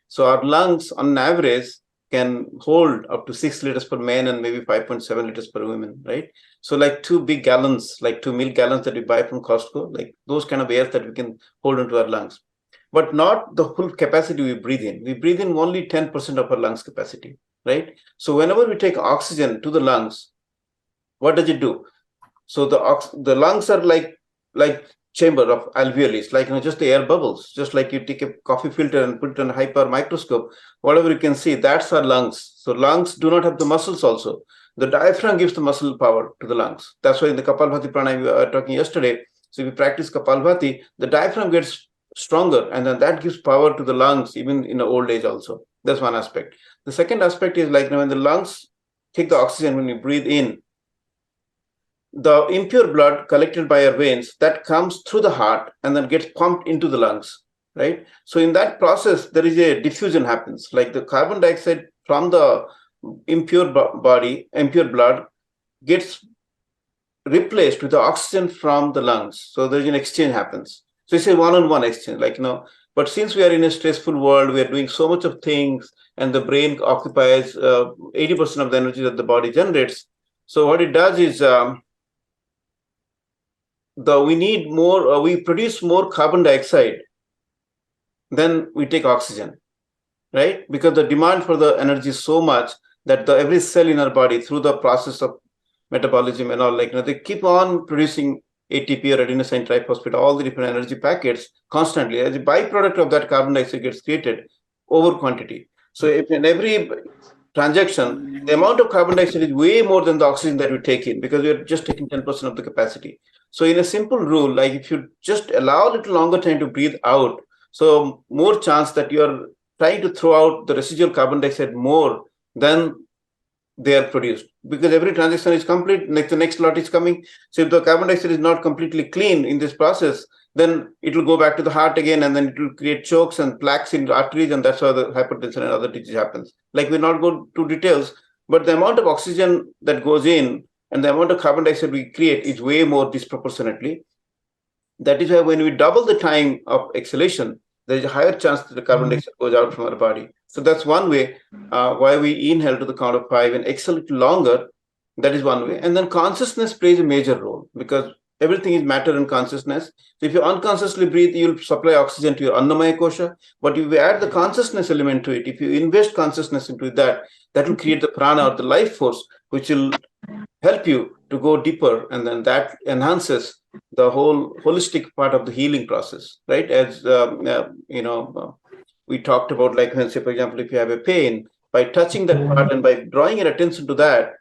So our lungs, on average, can hold up to 6 liters per man and maybe 5.7 liters per woman, right? So like 2 big gallons, like 2 milk gallons that we buy from Costco, like those kind of air that we can hold into our lungs. But not the full capacity we breathe in. We breathe in only 10% of our lungs capacity, right? So whenever we take oxygen to the lungs, what does it do? So the lungs are like chamber of alveoli, like just the air bubbles, just like you take a coffee filter and put it on a high power microscope, whatever you can see, that's our lungs. So lungs do not have the muscles also. The diaphragm gives the muscle power to the lungs. That's why in the Kapalbhati pranayama we were talking yesterday. So if we practice Kapalbhati, the diaphragm gets stronger, and then that gives power to the lungs even in the old age also. That's one aspect. The second aspect is like when the lungs take the oxygen, when you breathe in, the impure blood collected by our veins that comes through the heart and then gets pumped into the lungs, right? So in that process, there is a diffusion happens, like the carbon dioxide from the impure blood gets replaced with the oxygen from the lungs. So there's an exchange happens. So it's a one-on-one exchange, like, but since we are in a stressful world, we are doing so much of things and the brain occupies 80% of the energy that the body generates. So what it does is, we produce more carbon dioxide than we take oxygen, right? Because the demand for the energy is so much that every cell in our body, through the process of metabolism and all, like, they keep on producing ATP or adenosine triphosphate, all the different energy packets constantly. As a byproduct of that, carbon dioxide gets created over quantity. So if in every transaction, the amount of carbon dioxide is way more than the oxygen that we take in, because we're just taking 10% of the capacity. So in a simple rule, like if you just allow a little longer time to breathe out, so more chance that you're trying to throw out the residual carbon dioxide more than they are produced, because every transaction is complete, the next lot is coming. So if the carbon dioxide is not completely clean in this process, then it will go back to the heart again, and then it will create chokes and plaques in the arteries, and that's why the hypertension and other disease happens. Like, we'll not go to details, but the amount of oxygen that goes in and the amount of carbon dioxide we create is way more disproportionately. That is why when we double the time of exhalation, there is a higher chance that the carbon dioxide goes out from our body. So that's one way why we inhale to the count of 5 and exhale it longer. That is one way. And then consciousness plays a major role, because everything is matter and consciousness. So if you unconsciously breathe, you'll supply oxygen to your Annamaya kosha. But if you add the consciousness element to it, if you invest consciousness into that will create the prana or the life force, which will help you to go deeper, and then that enhances the whole holistic part of the healing process, right? As we talked about, like, when, say, for example, if you have a pain, by touching that part and by drawing your attention to that,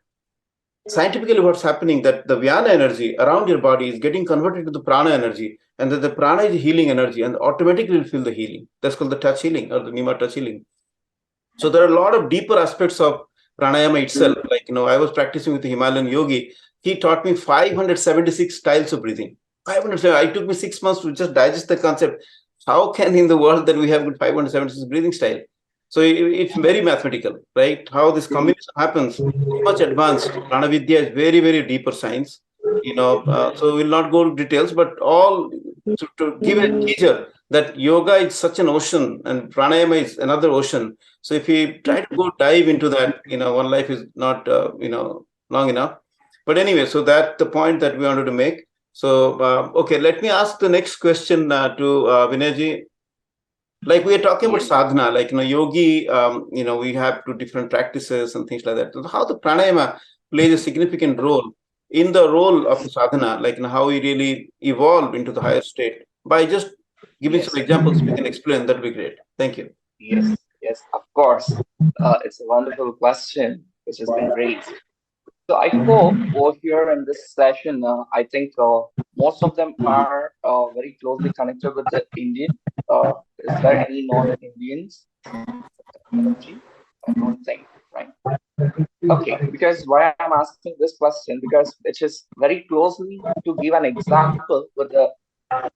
scientifically what's happening, that the Vyana energy around your body is getting converted to the prana energy, and that the prana is healing energy, and automatically you'll feel the healing. That's called the touch healing or the Nima touch healing. So there are a lot of deeper aspects of pranayama itself. Like, I was practicing with the Himalayan yogi. He taught me 576 styles of breathing. 507. It took me 6 months to just digest the concept. How can in the world that we have 576 breathing style? So it's very mathematical, right? How this combination happens, so much advanced. Pranavidya is very, very deeper science. So we'll not go into details, but all to give a teaser that yoga is such an ocean and pranayama is another ocean. So if we try to go dive into that, one life is not, long enough. But anyway, so that's the point that we wanted to make. So, okay, let me ask the next question to Vinayji. Like we are talking about sadhana, like, yogi, we have two different practices and things like that. So how the pranayama plays a significant role in the role of the sadhana, like, how we really evolve into the higher state. By just giving some examples, we can explain, that would be great. Thank you. Yes, of course. It's a wonderful question which has been raised. So I hope over here in this session, I think most of them are very closely connected with the Indian. Is there any non-Indians? I don't think, right? Okay, because why I'm asking this question, because it is very closely to give an example with the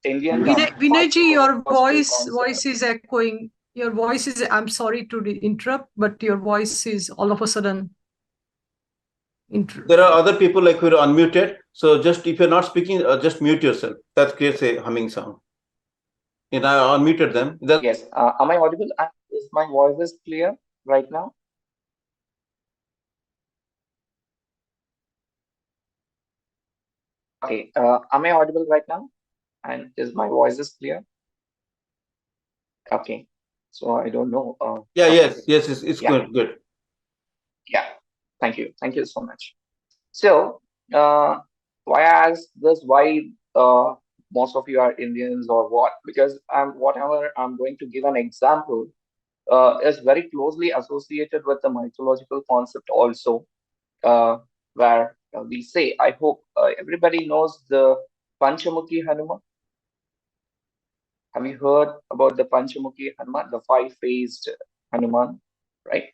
Indian Vinayji, your psychological voice is echoing. Your voice is, I'm sorry to interrupt, but your voice is all of a sudden. There are other people like who are unmuted. So just if you're not speaking, just mute yourself. That creates a humming sound. And I unmuted them. Yes. Am I audible? Is my voice is clear right now? Okay. Am I audible right now? And is my voice is clear? Okay. So I don't know. Yeah. Okay. Yes. It's good. Yeah. Thank you. Thank you so much. So, why I asked this? Why most of you are Indians or what? Because whatever I'm going to give an example is very closely associated with the mythological concept also, where we say, I hope everybody knows the Panchamukhi Hanuman. Have you heard about the Panchamukhi Hanuman, the five-faced Hanuman, right?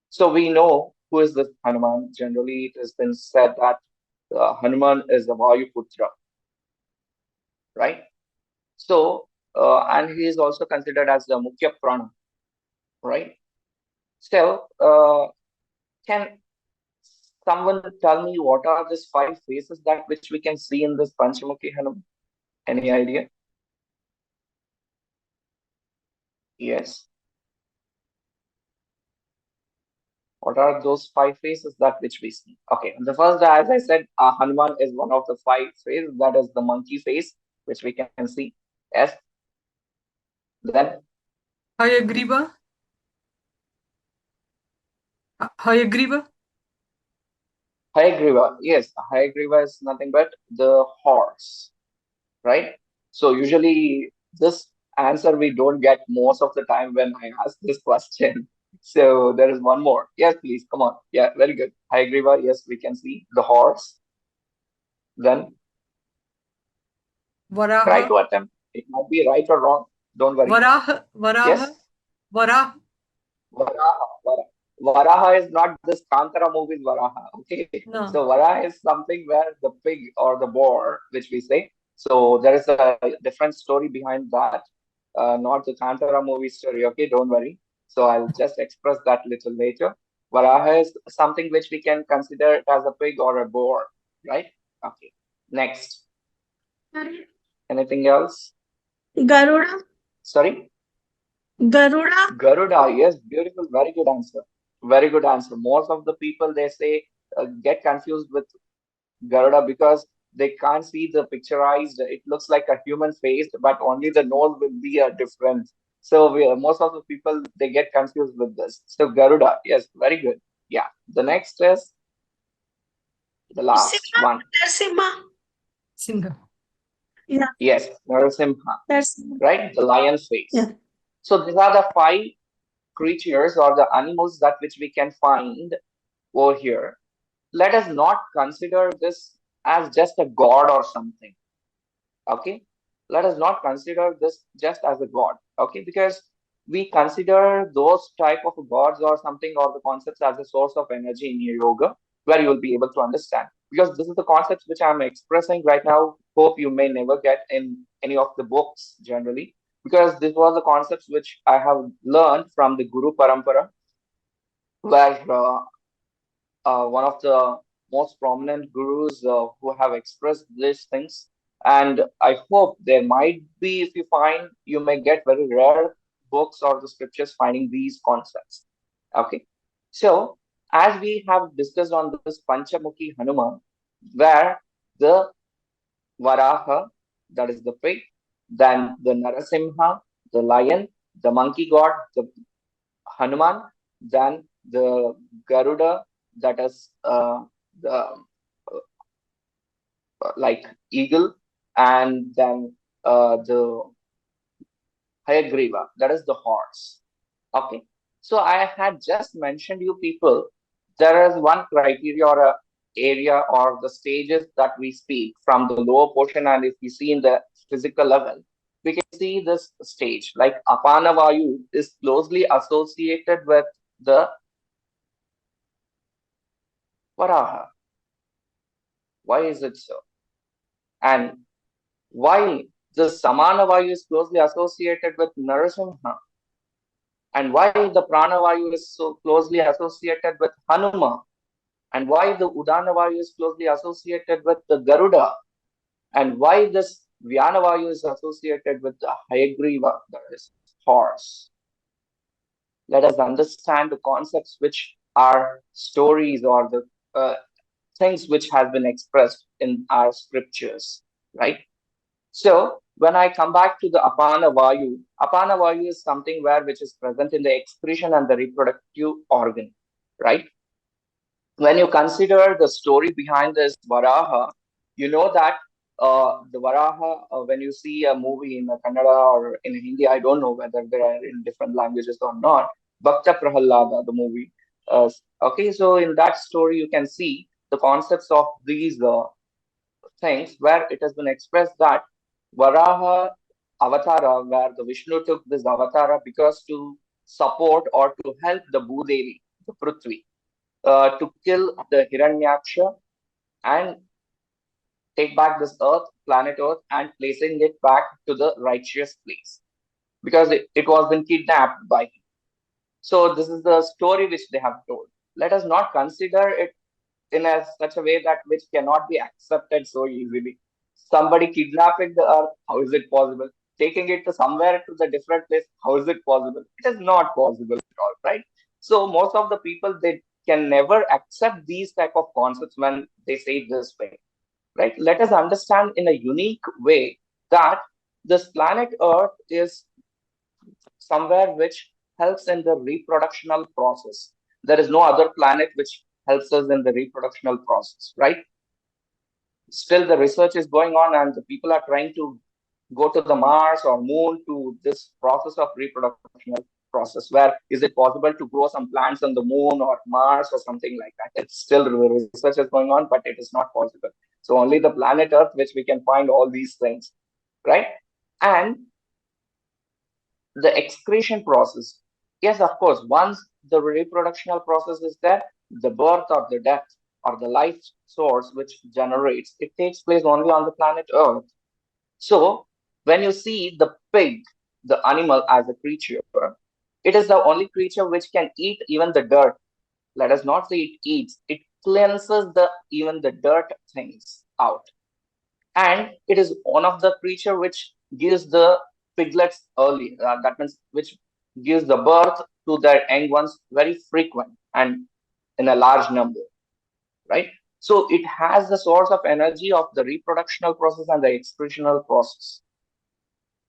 So we know who is this Hanuman. Generally, it has been said that Hanuman is the Vayuputra, right? So, and he is also considered as the Mukhya Prana, right? So, can someone tell me what are these five faces that which we can see in this Panchamukhi Hanuman? Any idea? Yes. What are those five faces that which we see? Okay, the first, as I said, Hanuman is one of the five faces. That is the monkey face, which we can see. Yes. Then Hayagriva. Hayagriva. Hayagriva. Yes, Hayagriva is nothing but the horse, right? So usually this answer we don't get most of the time when I ask this question. So there is one more. Yes, please, come on. Yeah, very good. Hayagriva, yes, we can see the horse. Then Varaha. try to attempt. It might be right or wrong. Don't worry. Varaha. Yes. Varaha. Varaha is not this Kantara movie's Varaha. Okay. No. So Varaha is something where the pig or the boar, which we say. So there is a different story behind that. Not the Kantara movie story. Okay, don't worry. So I'll just express that little later. Varaha is something which we can consider it as a pig or a boar, right? Okay. Next. Anything else? Garuda. Sorry? Garuda. Garuda, yes, beautiful, very good answer. Very good answer. Most of the people they say get confused with Garuda because they can't see the picturized. It looks like a human face, but only the nose will be different. So most of the people they get confused with this. So Garuda, yes, very good. Yeah. The next is the last one. Singha. Yeah. Yes, Narasimha. Right, the lion face. Yeah. So these are the five creatures or the animals that which we can find over here. Let us not consider this as just a god or something. Okay, let us not consider this just as a god. Okay, because we consider those type of gods or something or the concepts as a source of energy in your yoga, where you will be able to understand. Because this is the concepts which I'm expressing right now. Hope you may never get in any of the books generally, because this was the concepts which I have learned from the Guru Parampara, where one of the most prominent gurus who have expressed these things. And I hope there might be, if you find, you may get very rare books or the scriptures finding these concepts. Okay. So, as we have discussed on this Panchamukhi Hanuman, where the Varaha, that is the pig, then the Narasimha, the lion, the monkey god, the Hanuman, then the Garuda, that is the like eagle, and then the Hayagriva, that is the horse. Okay, so I had just mentioned you people, there is one criteria or a area or the stages that we speak from the lower portion, and if we see in the physical level, we can see this stage like Apana Vayu is closely associated with the Varaha. Why is it so? And why the Samana Vayu is closely associated with Narasimha? And why the Prana Vayu is so closely associated with Hanuma? And why the Udana Vayu is closely associated with the Garuda? And why this Vyana Vayu is associated with the Hayagriva, that is horse? Let us understand the concepts which are stories or the things which has been expressed in our scriptures, right? So when I come back to the Apana Vayu is something which is present in the excretion and the reproductive organ, right? When you consider the story behind this Varaha, you know that the Varaha, when you see a movie in Kannada or in Hindi, I don't know whether they are in different languages or not, Bhakta Prahallada, the movie. Okay, so in that story, you can see the concepts of these things where it has been expressed that Varaha Avatara, where the Vishnu took this Avatara because to support or to help the Bhudevi, the Prithvi, to kill the Hiranyaksha and take back this earth, planet Earth, and placing it back to the righteous place because it was been kidnapped by him. So this is the story which they have told. Let us not consider it in such a way that which cannot be accepted so easily. Somebody kidnapping the earth, how is it possible? Taking it to somewhere to the different place, how is it possible? It is not possible at all, right? So most of the people, they can never accept these type of concepts when they say this way, right? Let us understand in a unique way that this planet Earth is somewhere which helps in the reproductional process. There is no other planet which helps us in the reproductional process, right? Still the research is going on and the people are trying to go to the Mars or Moon to this process of reproductional process, where is it possible to grow some plants on the Moon or Mars or something like that. It's still research is going on, but it is not possible. So only the planet Earth which we can find all these things, right? And the excretion process, yes, of course, once the reproductional process is there, the birth or the death or the life source which generates, it takes place only on the planet Earth. So when you see the pig, the animal as a creature, it is the only creature which can eat even the dirt. Let us not say it eats, it cleanses even the dirt things out. And it is one of the creature which gives the piglets early. That means which gives the birth to their young ones very frequent and in a large number, right? So it has the source of energy of the reproductional process and the excretional process.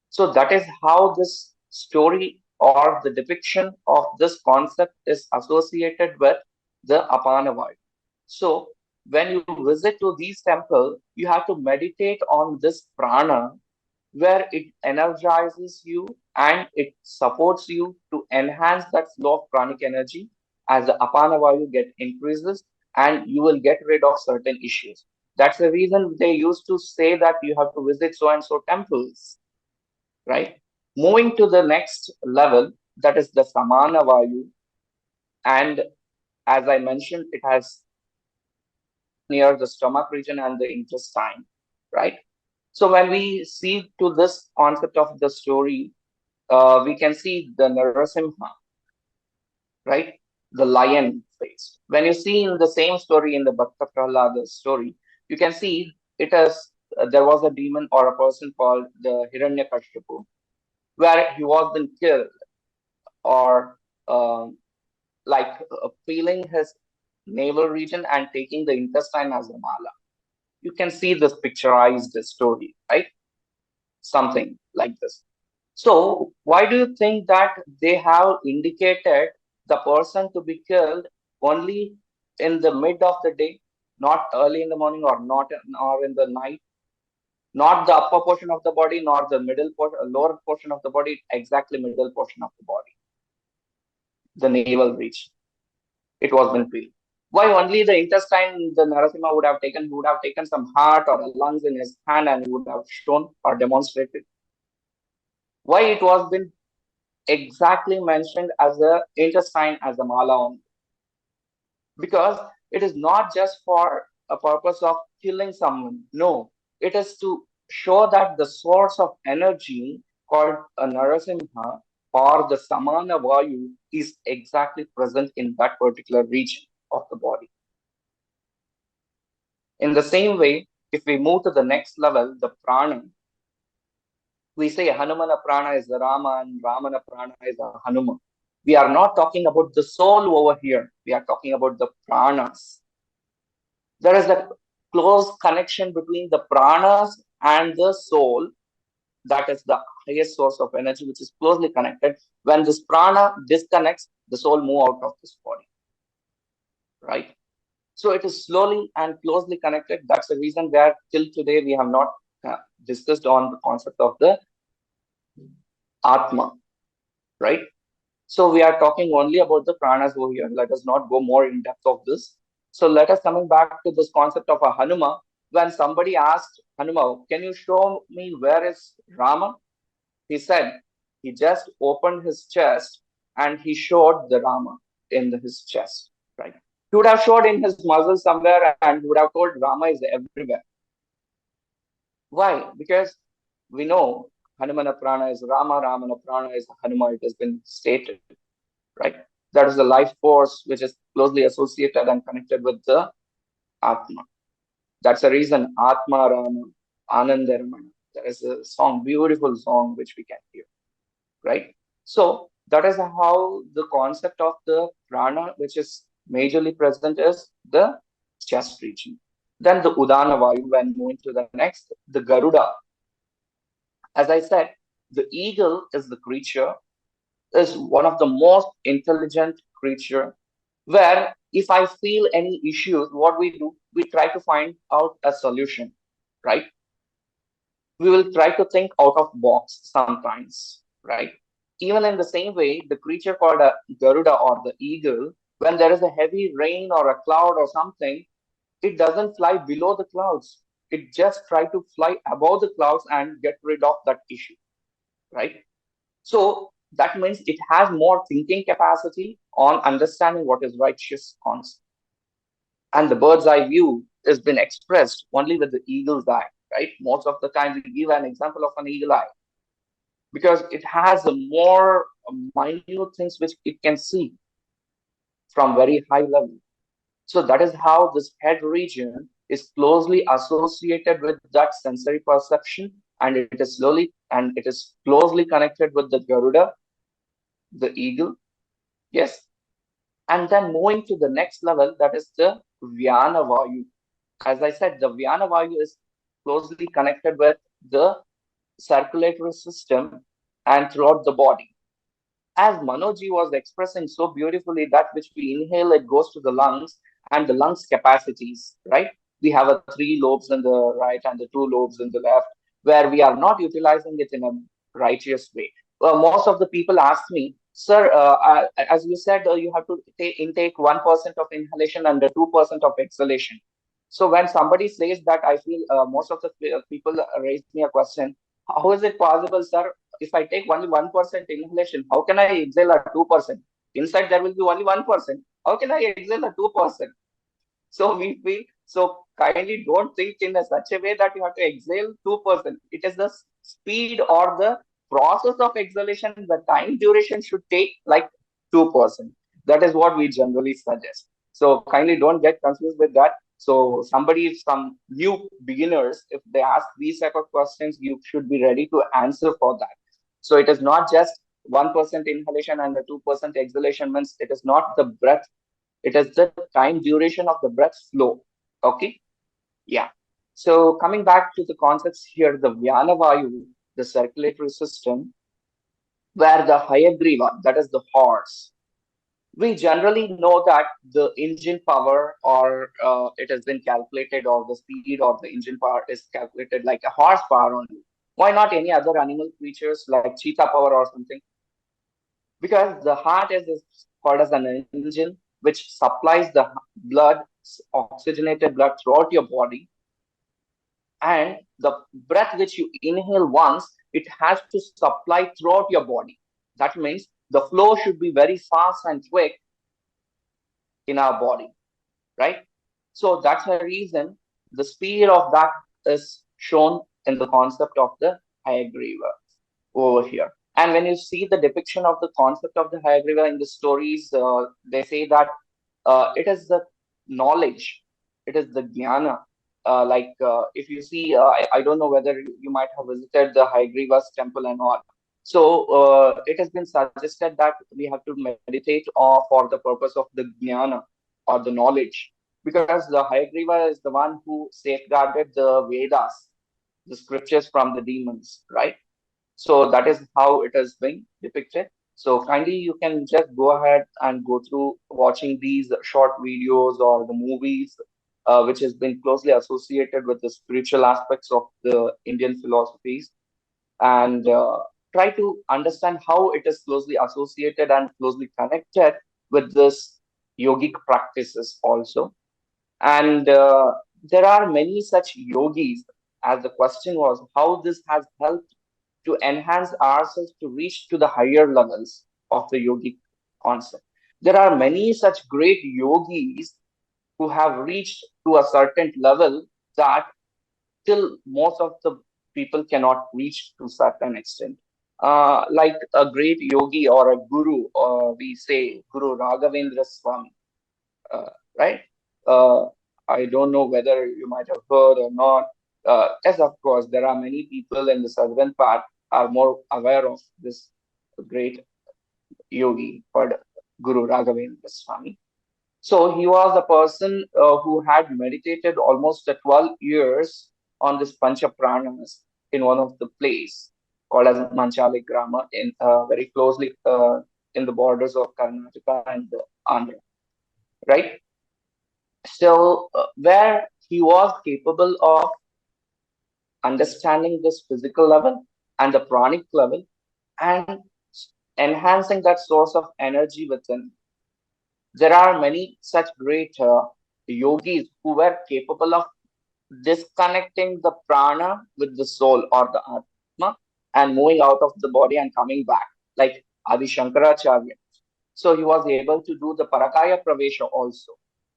So that is how this story or the depiction of this concept is associated with the Apana Vayu. So when you visit to these temples, you have to meditate on this prana, where it energizes you and it supports you to enhance that flow of pranic energy as the Apana Vayu get increases, and you will get rid of certain issues. That's the reason they used to say that you have to visit so and so temples, right? Moving to the next level, that is the Samana Vayu. And as I mentioned, it has near the stomach region and the intestine, right? So when we see to this concept of the story, we can see the Narasimha, right? The lion face. When you see in the same story in the Bhakta Prahlada story, you can see it as there was a demon or a person called the Hiranyakashipu, where he was been killed or peeling his navel region and taking the intestine as a mala. You can see this picturized story, right? Something like this. So why do you think that they have indicated the person to be killed only in the mid of the day, not early in the morning or not or in the night, not the upper portion of the body, nor the middle portion, lower portion of the body, exactly middle portion of the body, the navel region. It was been peeled. Why only the intestine the Narasimha would have taken? He would have taken some heart or lungs in his hand and he would have shown or demonstrated. Why it was been exactly mentioned as a intestine as a mala only? Because it is not just for a purpose of killing someone. No, it is to show that the source of energy called a Narasimha or the Samana Vayu is exactly present in that particular region of the body. In the same way, if we move to the next level, the prana, we say Hanumana prana is the Rama and Ramana prana is the Hanuma. We are not talking about the soul over here. We are talking about the pranas. There is a close connection between the pranas and the soul. That is the highest source of energy, which is closely connected. When this prana disconnects, the soul moves out of this body, right? So it is slowly and closely connected. That's the reason where till today we have not discussed on the concept of the Atma, right? So we are talking only about the pranas over here. Let us not go more in depth of this. So let us coming back to this concept of a Hanuma. When somebody asked Hanuma, can you show me where is Rama? He said, he just opened his chest and he showed the Rama in his chest, right? He would have showed in his muscles somewhere and he would have told Rama is everywhere. Why? Because we know Hanumana Prana is Rama, Ramana Prana is Hanuma. It has been stated, right? That is the life force which is closely associated and connected with the Atma. That's the reason Atma Rama, Anandaramana. There is a song, beautiful song which we can hear, right? So that is how the concept of the prana, which is majorly present, is the chest region. Then the Udana Vayu, when moving to the next, the Garuda. As I said, the eagle is the creature, is one of the most intelligent creature, where if I feel any issues, what we do, we try to find out a solution, right? We will try to think out of box sometimes, right? Even in the same way, the creature called a Garuda or the eagle, when there is a heavy rain or a cloud or something, it doesn't fly below the clouds. It just try to fly above the clouds and get rid of that issue, right? So that means it has more thinking capacity on understanding what is righteous concept. And the bird's eye view has been expressed only with the eagle's eye, right? Most of the time we give an example of an eagle eye because it has a more minute things which it can see from very high level. So that is how this head region is closely associated with that sensory perception, and it is closely connected with the Garuda, the eagle. Yes. And then moving to the next level, that is the Vyana Vayu. As I said, the Vyana Vayu is closely connected with the circulatory system and throughout the body. As Manoji was expressing so beautifully, that which we inhale, it goes to the lungs and the lungs capacities, right? We have a 3 lobes in the right and the 2 lobes in the left, where we are not utilizing it in a righteous way. Well, most of the people ask me, sir, as you said, you have to intake 1% of inhalation and 2% of exhalation. So when somebody says that, I feel most of the people raise me a question, how is it possible, sir? if I take only 1% inhalation, how can I exhale a 2%? Inside there will be only 1%. How can I exhale a 2%? So we feel, so kindly don't think in such a way that you have to exhale 2%. It is the speed or the process of exhalation, the time duration should take like 2%. That is what we generally suggest. So kindly don't get confused with that. So somebody, some new beginners, if they ask these type of questions, you should be ready to answer for that. So it is not just 1% inhalation and the 2% exhalation, means it is not the breath, it is the time duration of the breath flow. Okay. Yeah. So coming back to the concepts here, the Vyana Vayu, the circulatory system, where the Hayagriva, that is the horse, we generally know that the engine power, or it has been calculated, or the speed or the engine power is calculated like a horsepower only. Why not any other animal creatures like cheetah power or something? Because the heart is called as an engine which supplies the blood, oxygenated blood throughout your body, and the breath which you inhale once, it has to supply throughout your body. That means the flow should be very fast and quick in our body, right? So that's the reason the speed of that is shown in the concept of the Hayagriva over here. And when you see the depiction of the concept of the Hayagriva in the stories, they say that it is the knowledge, it is the jnana. If you see, I don't know whether you might have visited the Hayagriva's temple and all. So it has been suggested that we have to meditate for the purpose of the jnana or the knowledge, because the Hayagriva is the one who safeguarded the Vedas, the scriptures from the demons, right? So that is how it has been depicted. So kindly you can just go ahead and go through watching these short videos or the movies, which has been closely associated with the spiritual aspects of the Indian philosophies, and try to understand how it is closely associated and closely connected with this yogic practices also. And there are many such yogis, as the question was, how this has helped to enhance ourselves to reach to the higher levels of the yogic concept. There are many such great yogis who have reached to a certain level that still most of the people cannot reach to certain extent. Like a great yogi or a guru, or we say Guru Raghavendra Swami, right? Uh, I don't know whether you might have heard or not. Yes, of course, there are many people in the southern part are more aware of this great yogi called Guru Raghavendra Swami. So he was a person who had meditated almost 12 years on this Pancha Pranas in one of the place called as Manchali Grama, in very closely in the borders of Karnataka and Andhra, right? So where he was capable of understanding this physical level and the pranic level, and enhancing that source of energy within. There are many such great yogis who were capable of disconnecting the prana with the soul or the atma and moving out of the body and coming back, like Adi Shankaracharya. So he was able to do the Parakaya Pravesha also,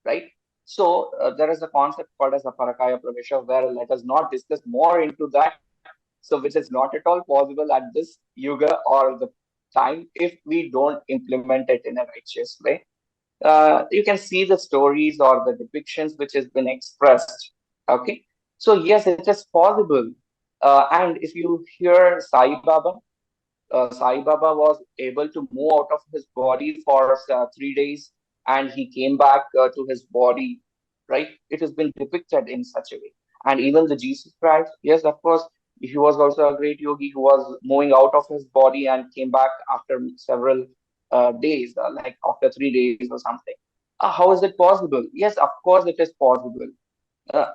right? So there is a concept called as a Parakaya Pravesha, where let us not discuss more into that. So which is not at all possible at this yuga or the time if we don't implement it in a righteous way. You can see the stories or the depictions which has been expressed. Okay, so yes, it is possible. And if you hear Sai Baba, Sai Baba was able to move out of his body for 3 days, and he came back to his body, right? It has been depicted in such a way. And even the Jesus Christ, yes, of course, he was also a great yogi who was moving out of his body and came back after several days, like after 3 days or something. How is it possible? Yes, of course, it is possible.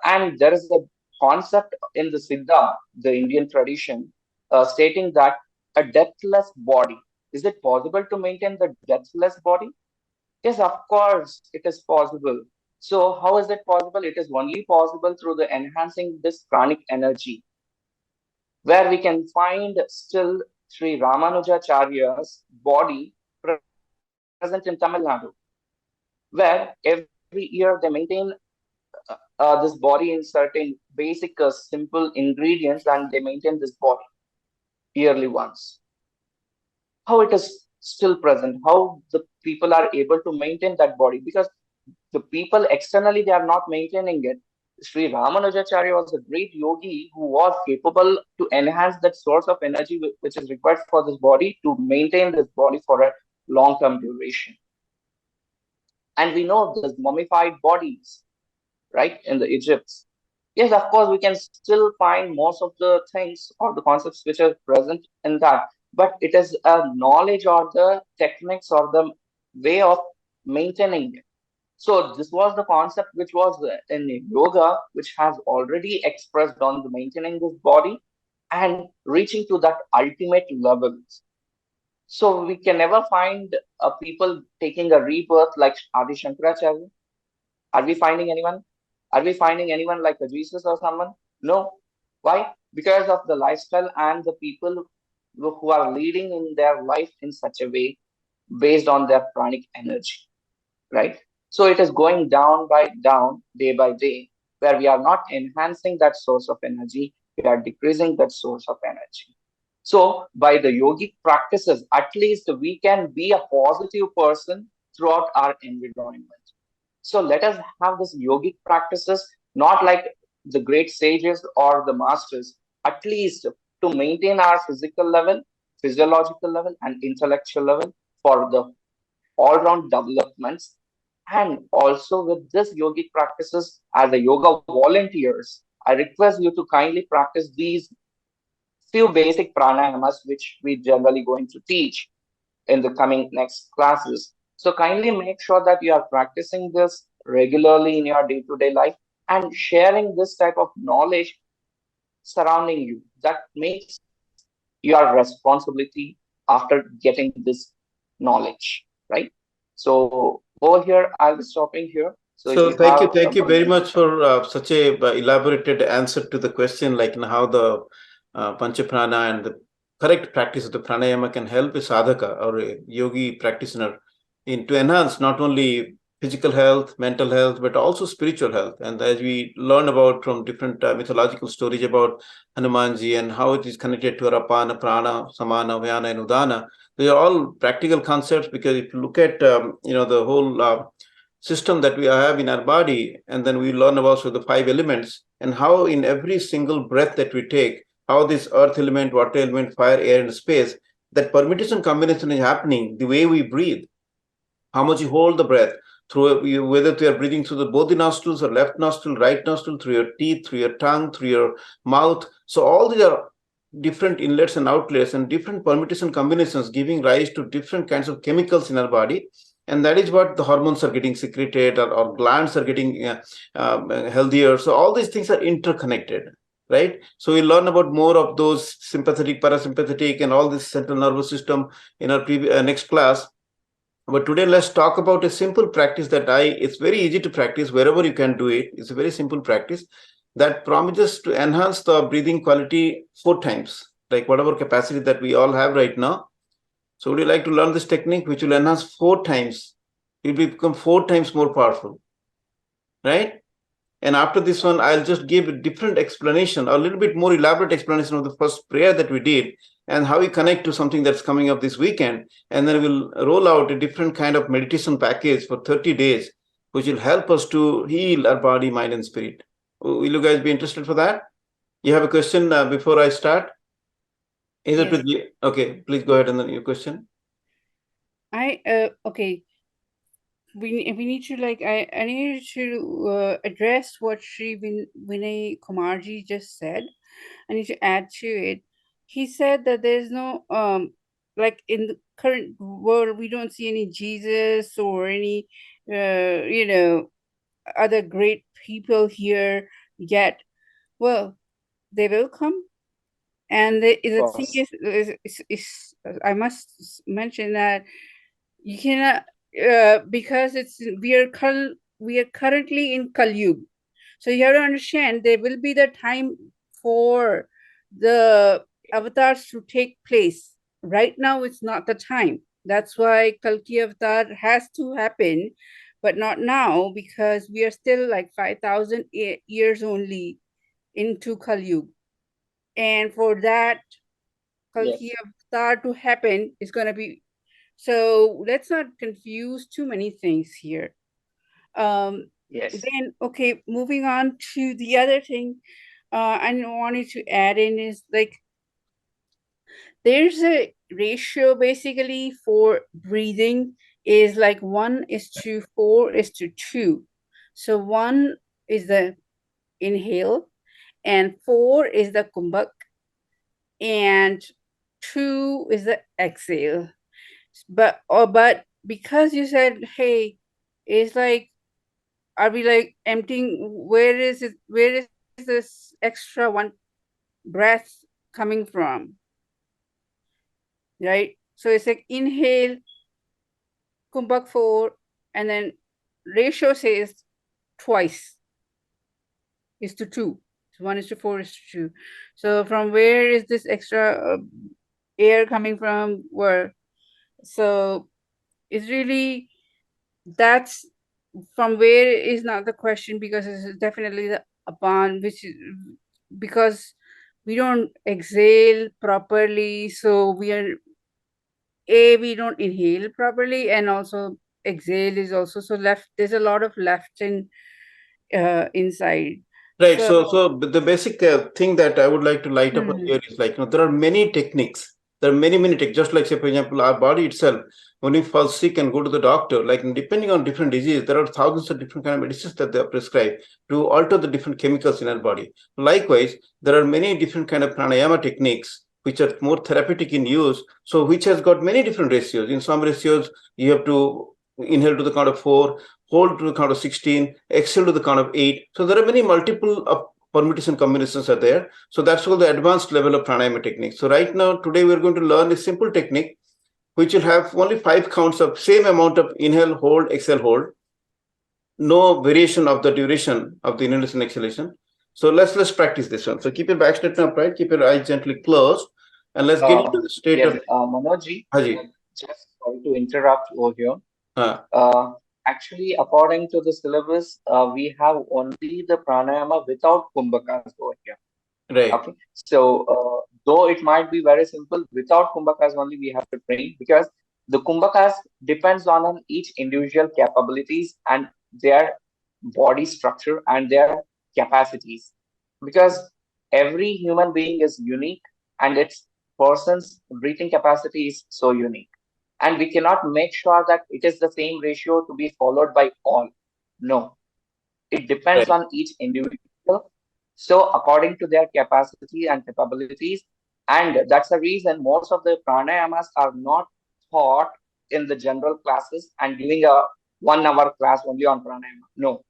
And there is a concept in the Siddha, the Indian tradition, stating that a deathless body, is it possible to maintain the deathless body? Yes, of course, it is possible. So, how is it possible? It is only possible through the enhancing this pranic energy, where we can find still Sri Ramanujacharya's body present in Tamil Nadu, where every year they maintain this body in certain basic, simple ingredients, and they maintain this body yearly once. How it is still present, how the people are able to maintain that body, because the people externally, they are not maintaining it. Sri Ramanujacharya was a great yogi who was capable to enhance that source of energy which is required for this body to maintain this body for a long-term duration. And we know there's mummified bodies, right, in the Egypt. Yes, of course, we can still find most of the things or the concepts which are present in that, but it is a knowledge or the techniques or the way of maintaining it. So this was the concept which was in yoga, which has already expressed on the maintaining this body and reaching to that ultimate levels. So we can never find people taking a rebirth like Adi Shankaracharya. Are we finding anyone? Are we finding anyone like a Jesus or someone? No. Why? Because of the lifestyle and the people who are leading in their life in such a way based on their pranic energy, right? So it is going down by down, day by day, where we are not enhancing that source of energy, we are decreasing that source of energy. So by the yogic practices, at least we can be a positive person throughout our environment. So let us have this yogic practices, not like the great sages or the masters, at least to maintain our physical level, physiological level, and intellectual level for the all-round developments. And also with this yogic practices as a yoga volunteers, I request you to kindly practice these few basic pranayamas which we generally going to teach in the coming next classes. So kindly make sure that you are practicing this regularly in your day-to-day life and sharing this type of knowledge surrounding you. That makes your responsibility after getting this knowledge, right? So over here, I'll be stopping here. So if So you have thank you very much for such a elaborated answer to the question, like how the Panchaprana and the correct practice of the pranayama can help a sadhaka or a yogi practitioner in to enhance not only physical health, mental health, but also spiritual health. And as we learn about from different mythological stories about Hanumanji and how it is connected to Apana, Prana, Samana, Vyana, and Udana, they are all practical concepts, because if you look at the whole system that we have in our body, and then we learn about the 5 elements and how in every single breath that we take, how this earth element, water element, fire, air, and space, that permutation combination is happening the way we breathe, how much you hold the breath through, whether you are breathing through both the nostrils or left nostril, right nostril, through your teeth, through your tongue, through your mouth. So all these are different inlets and outlets and different permutation combinations giving rise to different kinds of chemicals in our body. And that is what the hormones are getting secreted, or glands are getting healthier. So all these things are interconnected, right? So we learn about more of those sympathetic, parasympathetic, and all this central nervous system in our next class. But today, let's talk about a simple practice that it's very easy to practice wherever you can do it. It's a very simple practice that promises to enhance the breathing quality 4 times, like whatever capacity that we all have right now. So would you like to learn this technique, which will enhance 4 times? It will become 4 times more powerful, right? And after this one, I'll just give a different explanation, a little bit more elaborate explanation of the first prayer that we did and how we connect to something that's coming up this weekend. And then we'll roll out a different kind of meditation package for 30 days, which will help us to heal our body, mind, and spirit. Will you guys be interested for that? You have a question before I start? Is it with you? Okay, please go ahead and then your question. Okay. We need to I need to address what Sri Vinay Kumarji just said. I need to add to it. He said that there's no like in the current world we don't see any Jesus or any other great people here yet. Well, they will come. And the thing is, I must mention that you cannot, because we are currently in Kalyug. So you have to understand there will be the time for the avatars to take place. right now it's not the time. That's why Kalki Avatar has to happen, but not now, because we are still like 5,000 years only into Kali Yuga. And for that Kalki Avatar to happen is going to be, so let's not confuse too many things here. Then, okay, moving on to the other thing I wanted to add in is like, there's a ratio basically for breathing is like 1:4:2. So 1 is the inhale and 4 is the kumbhak and 2 is the exhale. But because you said, hey, it's like, are we like emptying, where is this extra one breath coming from? Right? So it's like inhale, kumbhak 4, and then ratio says twice is to 2. So 1:4:2. So from where is this extra air coming from? Where? So it's really, that's from where is not the question, because it's definitely the upon, which is because we don't exhale properly. So we don't inhale properly, and also exhale is also so left. There's a lot of left in inside. Right. So the basic thing that I would like to light up Mhm. here is like, there are many techniques. There are many techniques. Just like, say, for example, our body itself, when we fall sick and go to the doctor, like depending on different disease, there are thousands of different kind of medicines that they are prescribed to alter the different chemicals in our body. Likewise, there are many different kind of pranayama techniques which are more therapeutic in use. So which has got many different ratios. In some ratios, you have to inhale to the count of 4, hold to the count of 16, exhale to the count of 8. So there are many multiple permutation combinations are there. So that's all the advanced level of pranayama technique. So right now, today we're going to learn a simple technique which will have only 5 counts of same amount of inhale, hold, exhale, hold. No variation of the duration of the inhalation, exhalation. So let's practice this one. So keep your back straight upright, keep your eyes gently closed, and let's get into the state of Manojji, Haji. just sorry to interrupt over here. Actually, according to the syllabus, we have only the pranayama without kumbhakas over here. Right. Okay. So, though it might be very simple, without kumbhakas only we have to train, because the kumbhakas depends on each individual capabilities and their body structure and their capacities. Because every human being is unique and its person's breathing capacity is so unique. And we cannot make sure that it is the same ratio to be followed by all. No, it depends on each individual. So according to their capacity and capabilities, and that's the reason most of the pranayamas are not taught in the general classes and giving a 1 hour class only on pranayama. No,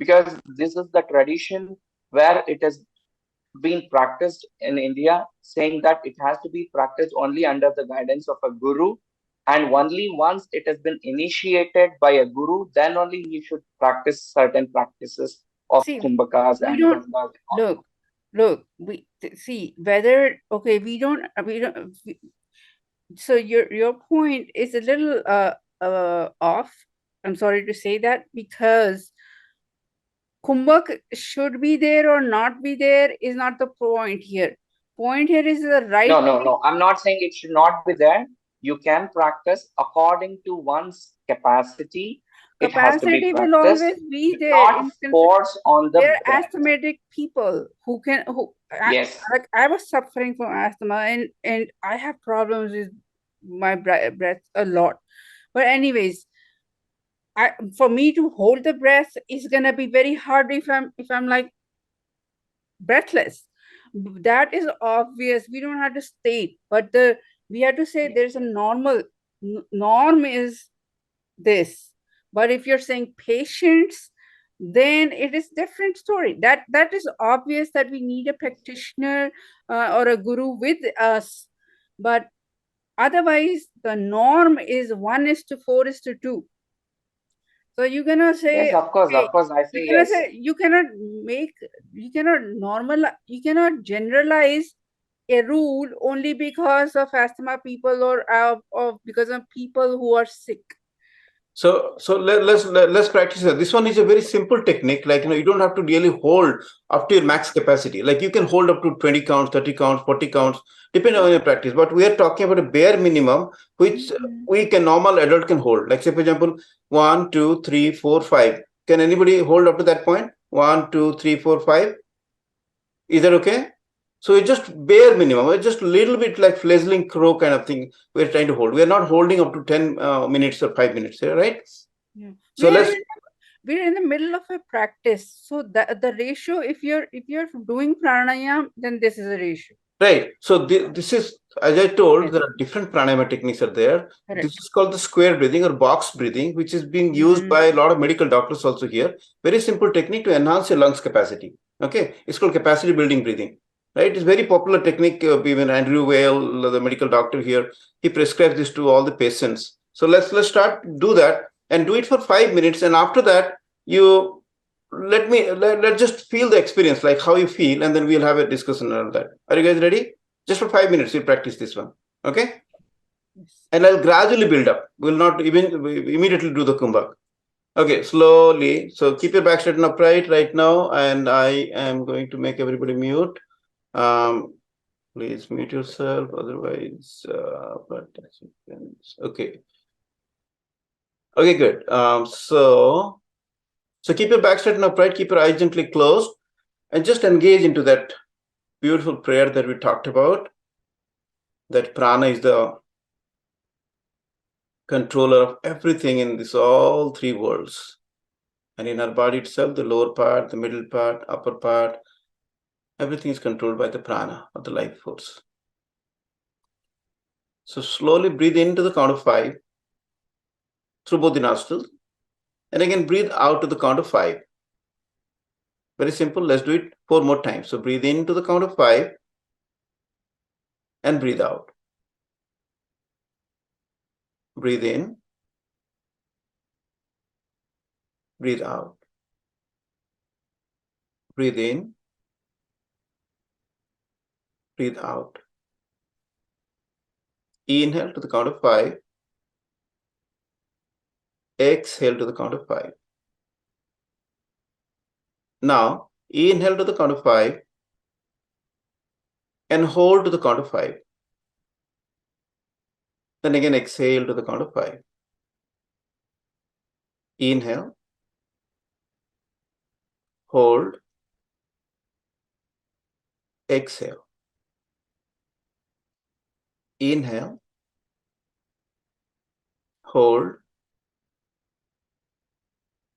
because this is the tradition where it has been practiced in India, saying that it has to be practiced only under the guidance of a guru. And only once it has been initiated by a guru, then only he should practice certain practices of kumbhakas and gangas. Look, we see whether, okay, so your point is a little off. I'm sorry to say that, because kumbhak should be there or not be there is not the point here. Point here is the right. No. I'm not saying it should not be there. You can practice according to one's capacity. Capacity will always be there. Not force on the there are asthmatic people who yes. I was suffering from asthma, and I have problems with my breath a lot. But anyways, for me to hold the breath is gonna be very hard if I'm like breathless. That is obvious. We don't have to state, but we have to say there's a norm is this. But if you're saying patients, then it is different story. That is obvious that we need a practitioner or a guru with us. But otherwise, the norm is 1:4:2. So you're gonna say, yes, of course, I say yes. You cannot generalize a rule only because of asthma people or because of people who are sick. So let's practice it. This one is a very simple technique. Like, you don't have to really hold up to your max capacity. Like, you can hold up to 20 counts, 30 counts, 40 counts, depending on your practice. But we are talking about a bare minimum, which normal adult can hold. Like, say, for example, 1, 2, 3, 4, 5. Can anybody hold up to that point? 1, 2, 3, 4, 5. Is that okay? So it's just bare minimum. It's just a little bit like fledgling crow kind of thing we're trying to hold. We're not holding up to 10 minutes or 5 minutes, right? Yeah. So We're in the middle of a practice. So the ratio, if you're doing pranayam, then this is a ratio. Right. So this is, as I told, Yes. there are different pranayama techniques are there. Correct. This is called the square breathing or box breathing, which is being used by a lot of medical doctors also here. Very simple technique to enhance your lungs capacity. Okay. It's called capacity building breathing. Right. It's very popular technique. Even Andrew Weil, the medical doctor here, he prescribes this to all the patients. So let's start, do that and do it for 5 minutes. And after that, you let's just feel the experience, like how you feel, and then we'll have a discussion on that. Are you guys ready? Just for 5 minutes, we'll practice this one. Okay? Yes. And I'll gradually build up. We'll not even immediately do the kumbhak. Okay, slowly. So keep your back straight and upright right now, and I am going to make everybody mute. Please mute yourself, otherwise, participants. Okay. Okay, good. So keep your back straight and upright, keep your eyes gently closed, and just engage into that beautiful prayer that we talked about. That prana is the controller of everything in this all three worlds. And in our body itself, the lower part, the middle part, upper part, everything is controlled by the prana, or the life force. So slowly breathe into the count of 5 through both the nostrils. And again, breathe out to the count of 5. Very simple. Let's do it 4 more times. So breathe into the count of 5 and breathe out. Breathe in, breathe out. Breathe in, breathe out. Inhale to the count of 5. Exhale to the count of 5. Now, inhale to the count of 5 and hold to the count of 5. Then again, exhale to the count of 5. Inhale, hold, exhale. Inhale, hold,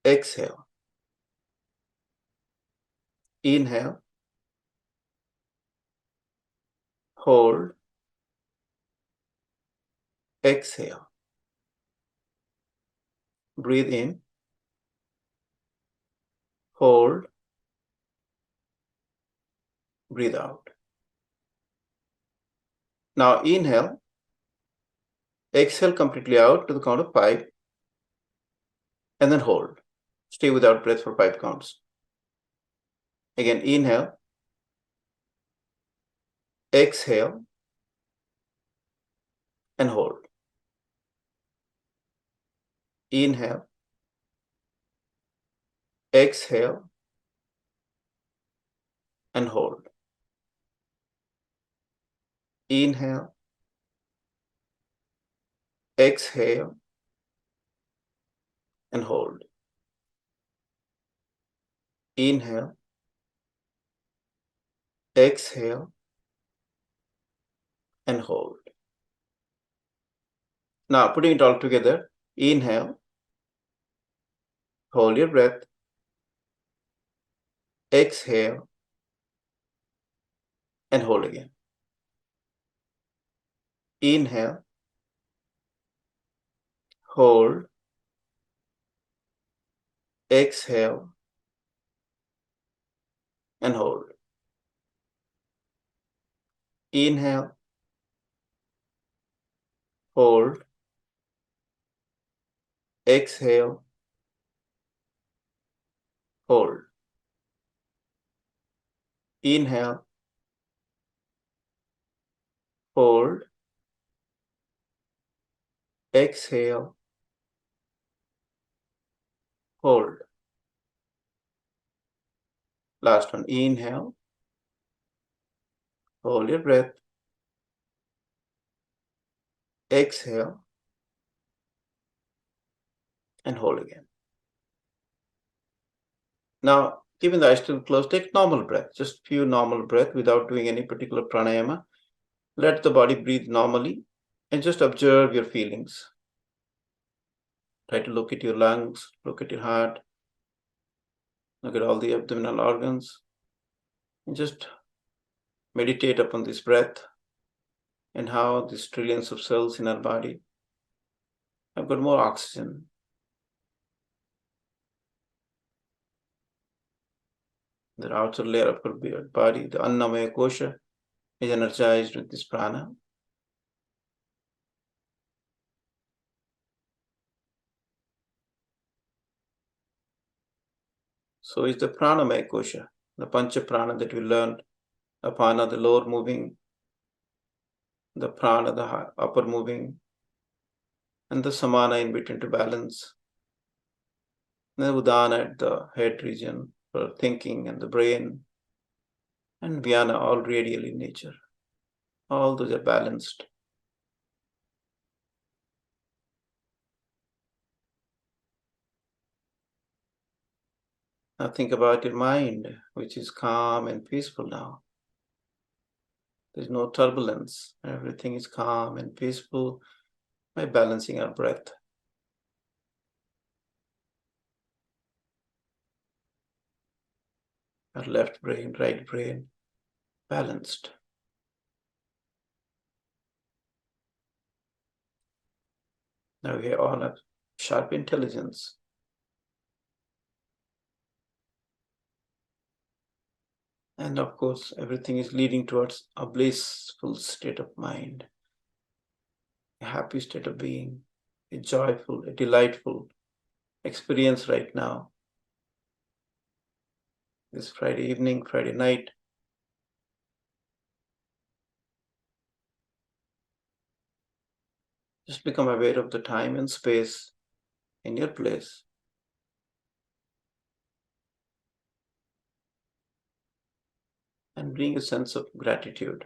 exhale. Inhale, hold, exhale. Breathe in, hold, breathe out. Now inhale, exhale completely out to the count of 5, and then hold. Stay without breath for 5 counts. Again, inhale, exhale, and hold. Inhale, exhale, and hold. Inhale, exhale, and hold. Inhale, exhale, and hold. Now, putting it all together, inhale, hold your breath, exhale, and hold again. Inhale, hold, exhale, and hold. Inhale, hold, exhale, hold. Inhale, hold, exhale, hold. Last one, inhale, hold your breath, exhale, and hold again. Now, keeping the eyes still closed, take normal breath, just few normal breath without doing any particular pranayama. Let the body breathe normally and just observe your feelings. Try to look at your lungs, look at your heart, look at all the abdominal organs, and just meditate upon this breath and how these trillions of cells in our body have got more oxygen. The outer layer of our body, the Annamaya Kosha, is energized with this prana. So is the Pranamaya Kosha, the Pancha Prana that we learned, Apana, the lower moving, the Prana, the upper moving, and the Samana in between to balance. The Udana at the head region for thinking and the brain, and Vyana, all radial in nature. All those are balanced. Now think about your mind, which is calm and peaceful now. There's no turbulence. Everything is calm and peaceful by balancing our breath. Our left brain, right brain, balanced. Now we all have sharp intelligence. And of course, everything is leading towards a blissful state of mind, a happy state of being, a joyful, a delightful experience right now. This Friday evening, Friday night. Just become aware of the time and space in your place. And bring a sense of gratitude.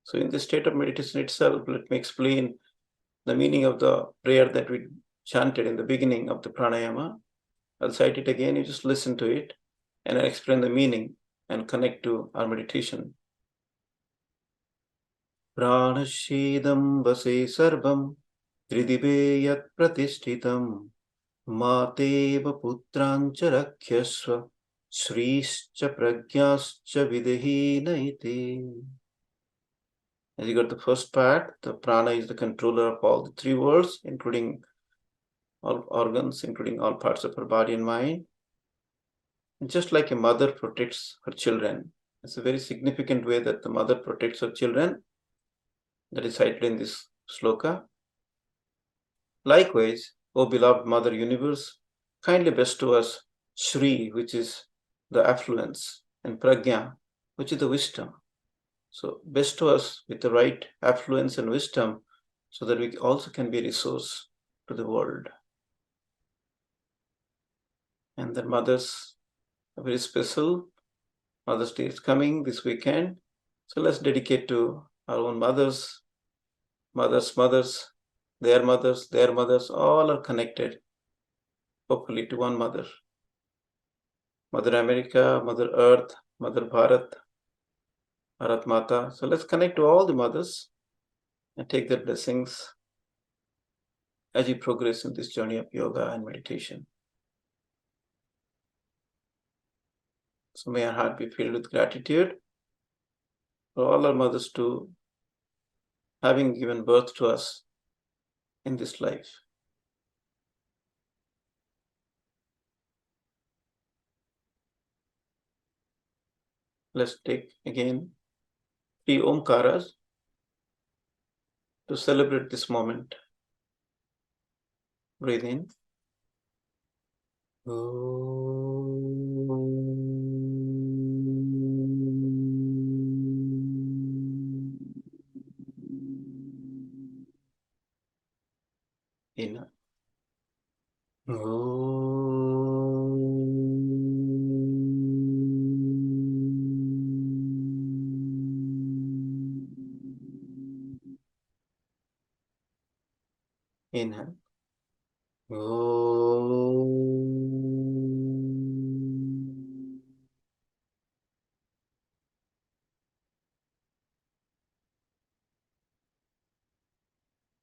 So in this state of meditation itself, let me explain the meaning of the prayer that we chanted in the beginning of the pranayama. I'll cite it again, you just listen to it, and I'll explain the meaning and connect to our meditation. Pranashidam vase sarvam tridive yat pratishtitam mateva putrancha rakhyasva srischa pragyascha videhi naiti. As you got the first part, the prana is the controller of all the three worlds, including all organs, including all parts of her body and mind. And just like a mother protects her children, it's a very significant way that the mother protects her children, that is cited in this sloka. Likewise, O beloved Mother Universe, kindly bestow us Shri, which is the affluence, and Prajna, which is the wisdom. So bestow us with the right affluence and wisdom so that we also can be a resource to the world. And the mothers are very special. Mother's Day is coming this weekend. So let's dedicate to our own mothers, mothers, their mothers, all are connected, hopefully, to one mother. Mother America, Mother Earth, Mother Bharat, Bharat Mata. So let's connect to all the mothers and take their blessings as you progress in this journey of yoga and meditation. So may our heart be filled with gratitude for all our mothers too, having given birth to us in this life. Let's take again 3 Omkaras to celebrate this moment. Breathe in. Om. Inhale.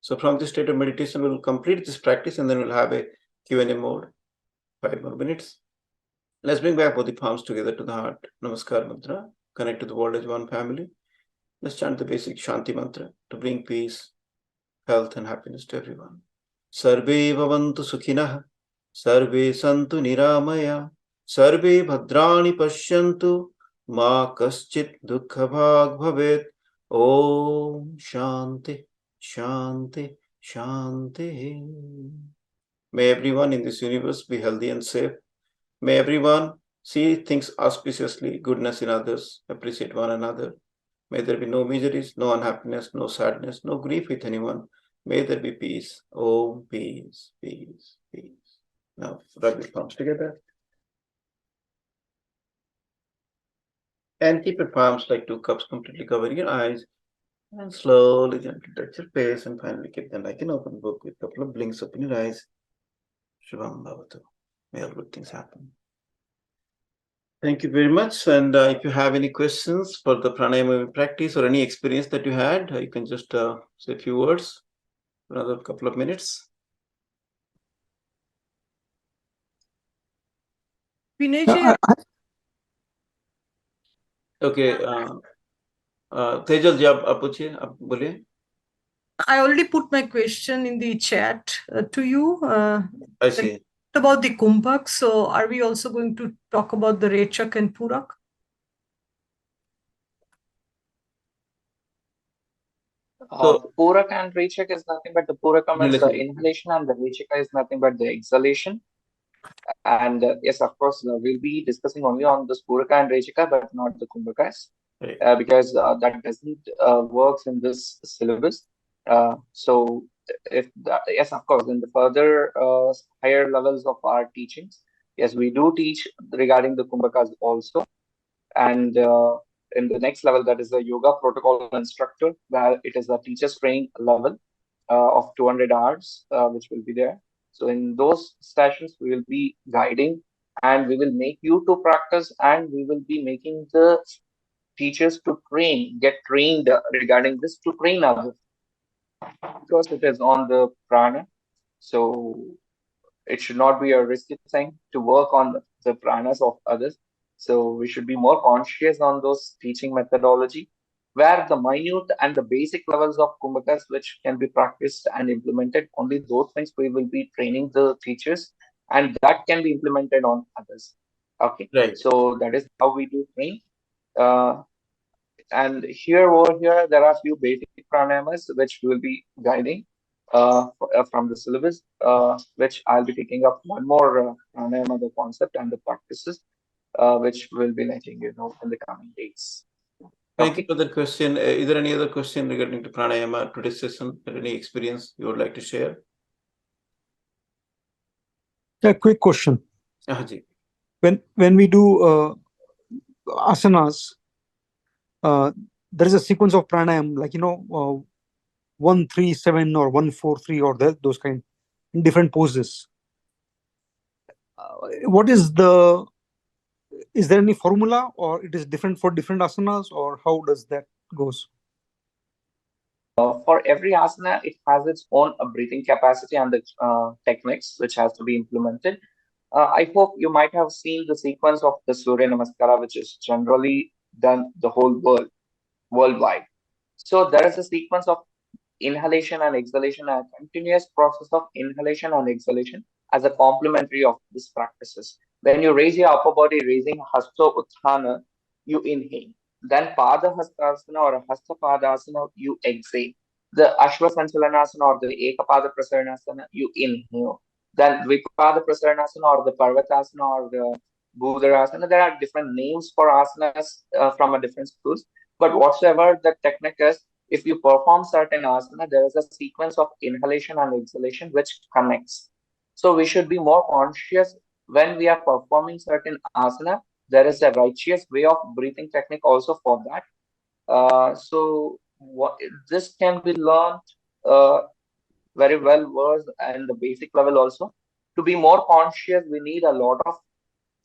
So from this state of meditation, we'll complete this practice and then we'll have a Q&A mode, 5 more minutes. Let's bring back both the palms together to the heart. Namaskar mantra. Connect to the world as one family. Let's chant the basic Shanti mantra to bring peace, health and happiness to everyone. Sarve bhavantu sukhinah. Sarve santu niramaya. Sarve bhadrani pashyantu. Ma kaschit dukkha bhag bhavet. Om Shanti, Shanti, Shanti. May everyone in this universe be healthy and safe. May everyone see things auspiciously, goodness in others, appreciate one another. May there be no miseries, no unhappiness, no sadness, no grief with anyone. May there be peace. Oh, peace, peace, peace. Now, rub your palms together. And keep your palms like 2 cups completely covering your eyes. And slowly, gently touch your face and finally keep them like an open book with a couple of blinks open your eyes. Shubham Bhavatu. May all good things happen. Thank you very much. And if you have any questions for the pranayama practice or any experience that you had, you can just say a few words for another couple of minutes. Vinay, Okay. Tejal ji, आप पूछिए, आप बोलिए. I already put my question in the chat to you. I see. About the kumbhak. So are we also going to talk about the Rechak and Purak? Purak and Rechaka is nothing but the Purakam is the Inhalation. inhalation and the Rechaka is nothing but the exhalation. And yes, of course, we'll be discussing only on the Puraka and Rechaka, but not the Kumbhakas, Right. because that doesn't works in this syllabus. So, yes, of course, in the further higher levels of our teachings, yes, we do teach regarding the Kumbhakas also. And in the next level, that is the yoga protocol instructor, where it is the teacher's training level of 200 hours, which will be there. So in those sessions, we will be guiding and we will make you to practice, and we will be making the teachers to get trained regarding this, to train others, because it is on the prana. So it should not be a risky thing to work on the pranas of others. So we should be more conscious on those teaching methodology, where the minute and the basic levels of kumbhakas which can be practiced and implemented, only those things we will be training the teachers, and that can be implemented on others. Okay, Right. so that is how we do train. And over here, there are few basic pranayamas which we will be guiding from the syllabus, which I'll be taking up one more pranayama, the concept and the practices, which we'll be letting you know in the coming days. Thank you for that question. Is there any other question regarding to pranayama today's session, or any experience you would like to share? A quick question. Ji. When we do asanas, there is a sequence of pranayam, like 1, 3, 7 or 1, 4, 3 or those kind in different poses. Is there any formula, or it is different for different asanas, or how does that goes? For every asana, it has its own breathing capacity and the techniques which has to be implemented. I hope you might have seen the sequence of the Surya Namaskara, which is generally done the whole worldwide. So there is a sequence of inhalation and exhalation, a continuous process of inhalation and exhalation as a complementary of these practices. When you raise your upper body, raising Hasto Utthana, you inhale. Then Pada Hastasana or Hasta Padasana, you exhale. The Ashwa Sanchalanasana or the Ekapada Prasaranasana, you inhale. Then Vipada Prasaranasana or the Parvatasana or the Bhudarasana, there are different names for asanas from a different schools. But whatsoever the technique is, if you perform certain asana, there is a sequence of inhalation and exhalation which connects. So we should be more conscious when we are performing certain asana. There is a righteous way of breathing technique also for that. So this can be learned uh, very well versed and the basic level also. To be more conscious, we need a lot of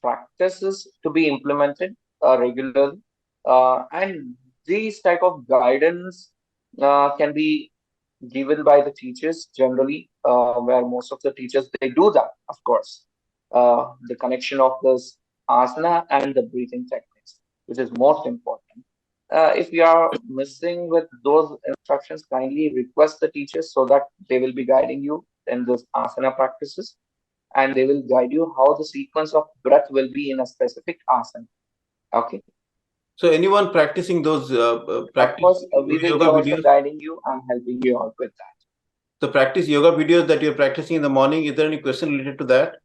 practices to be implemented regularly, and these type of guidance can be given by the teachers generally, where most of the teachers they do that, of course. The connection of this asana and the breathing techniques, which is most important. If you are missing with those instructions, kindly request the teachers so that they will be guiding you in this asana practices, and they will guide you how the sequence of breath will be in a specific asana. Okay. So anyone practicing those Of course, we will be yoga also videos, guiding you and helping you out with that. the practice yoga videos that you're practicing in the morning, is there any question related to that?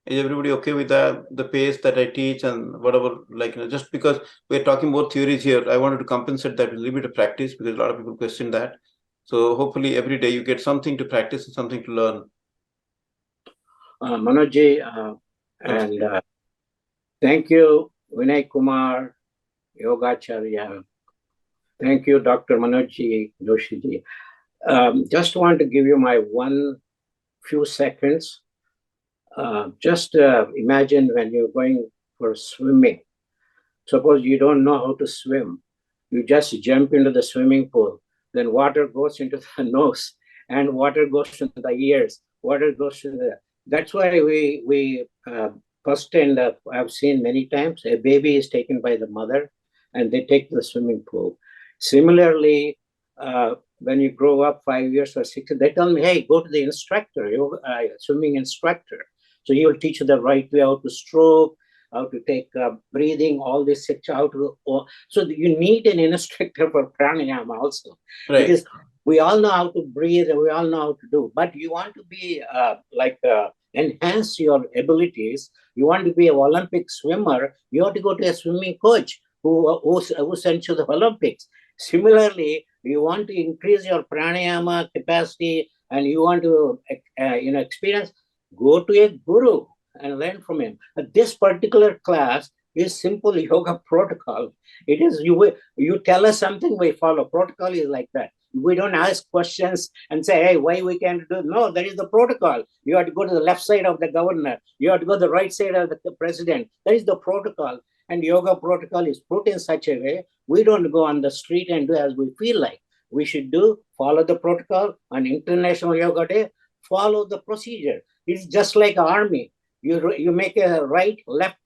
Is everybody okay with the pace that I teach and whatever, like, just because we're talking more theories here, I wanted to compensate that with a little bit of practice because a lot of people question that. So hopefully every day you get something to practice and something to learn. Manojji, and thank you, Vinay Kumar, Yogacharya. Thank you, Dr. Manojji Joshiji. Just want to give you my few seconds. Just imagine when you're going for swimming. Suppose you don't know how to swim. You just jump into the swimming pool. Then water goes into the nose and water goes into the ears. Water goes to the... That's why we first and I've seen many times, a baby is taken by the mother and they take to the swimming pool. Similarly, when you grow up 5 years or 6, they tell me, hey, go to the instructor, swimming instructor. So he will teach you the right way, how to stroke, how to take breathing, all this, how to... So you need an instructor for pranayama also. Right. Because we all know how to breathe and we all know how to do, but you want to be enhance your abilities. You want to be an Olympic swimmer, you have to go to a swimming coach who sends you the Olympics. Similarly, you want to increase your pranayama capacity and you want to experience, go to a guru and learn from him. This particular class is simple yoga protocol. It is you tell us something, we follow. Protocol is like that. We don't ask questions and say, hey, why we can't do it? No, that is the protocol. You have to go to the left side of the governor. You have to go to the right side of the president. That is the protocol. And yoga protocol is put in such a way, we don't go on the street and do as we feel like. We should follow the protocol. On International Yoga Day, follow the procedure. It's just like army. You make a right, left,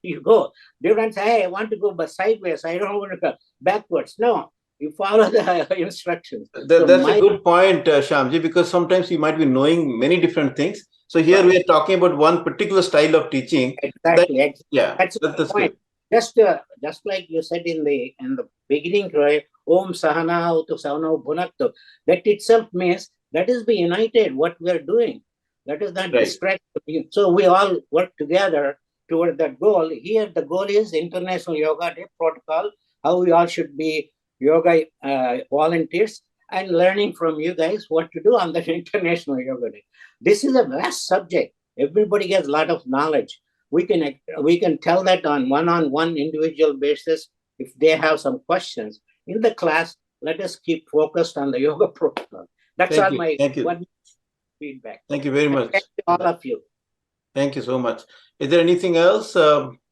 you go. They don't say, hey, I want to go sideways. I don't want to go backwards. No, you follow the instructions. That's a good point, Shyamji, because sometimes you might be knowing many different things. So here we are talking about one particular style of teaching. Exactly. That's the point. Just like you said in the beginning, right? Om Sahana to Sahana Bhunaktu. That itself means that is be united what we are doing. That is not distracting. So we all work together toward that goal. Here the goal is International Yoga Day protocol, how we all should be yoga volunteers and learning from you guys what to do on the International Yoga Day. This is a vast subject. Everybody gets a lot of knowledge. We can tell that on one-on-one individual basis. If they have some questions in the class, let us keep focused on the yoga protocol. That's all my one feedback. Thank you very much. Thank you, all of you. Thank you so much. Is there anything else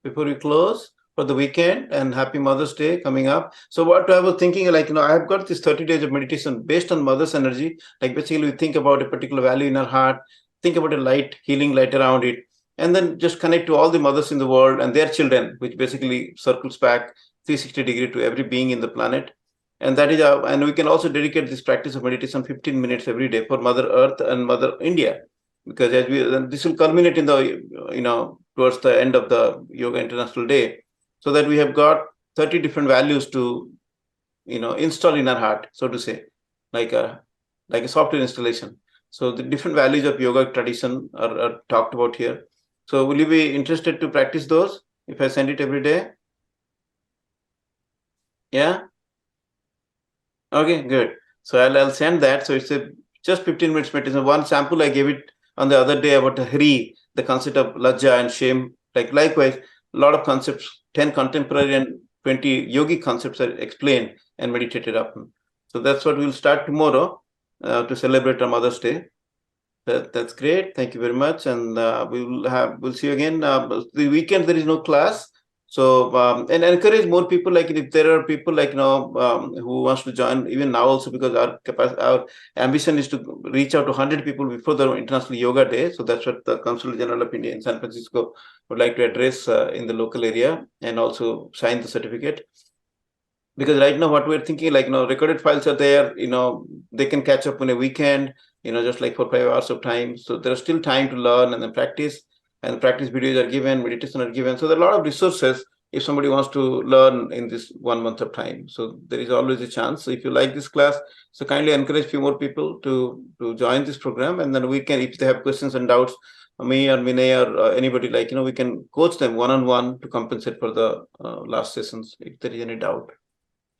before we close for the weekend? And happy Mother's Day coming up. So what I was thinking, like, I have got this 30 days of meditation based on mother's energy. Like basically we think about a particular value in our heart, think about a light, healing light around it, and then just connect to all the mothers in the world and their children, which basically circles back 360 degrees to every being in the planet. And that is and we can also dedicate this practice of meditation 15 minutes every day for Mother Earth and Mother India, because this will culminate in the towards the end of the Yoga International Day, so that we have got 30 different values to install in our heart, so to say, like a software installation. So the different values of yoga tradition are talked about here. So will you be interested to practice those if I send it every day? Yeah. Okay, good. So I'll send that. So it's just 15 minutes meditation. One sample I gave it on the other day about Hari, the concept of lajja and shame. Like likewise, a lot of concepts, 10 contemporary and 20 yogic concepts are explained and meditated upon. So that's what we'll start tomorrow to celebrate our Mother's Day. That's great. Thank you very much, and we'll see you again. The weekend there is no class, so and encourage more people. Like if there are people like who wants to join even now also, because our ambition is to reach out to 100 people before the International Yoga Day. So that's what the Consul General of India in San Francisco would like to address in the local area and also sign the certificate. Because right now what we're thinking, like recorded files are there, they can catch up in a weekend, just like 4 or 5 hours of time. So there's still time to learn and then practice, and practice videos are given, meditation are given. So there are a lot of resources if somebody wants to learn in this 1 month of time. So there is always a chance. So if you like this class, so kindly encourage a few more people to join this program, and then we can, if they have questions and doubts, me or Vinay or anybody, we can coach them one-on-one to compensate for the last sessions if there is any doubt.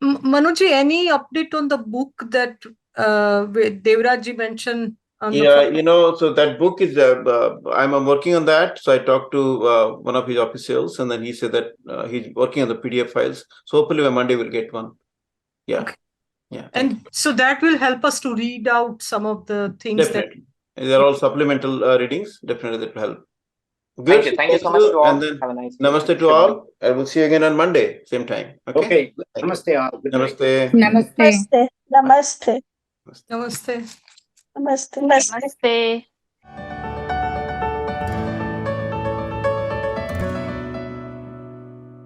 Manuji, any update on the book that Devrajji mentioned? Yeah, so that book is, I'm working on that. So I talked to one of his officials, and then he said that he's working on the PDF files. So hopefully by Monday we'll get one. Yeah. Okay. Yeah. And so that will help us to read out some of the things Definitely. They're all supplemental readings. Definitely that will help. Thank you so much to all. And then Have a nice namaste to all. I will see you again on Monday, same time. Okay. Namaste all. Good night. Namaste. Namaste. Namaste. Namaste. Namaste. Namaste.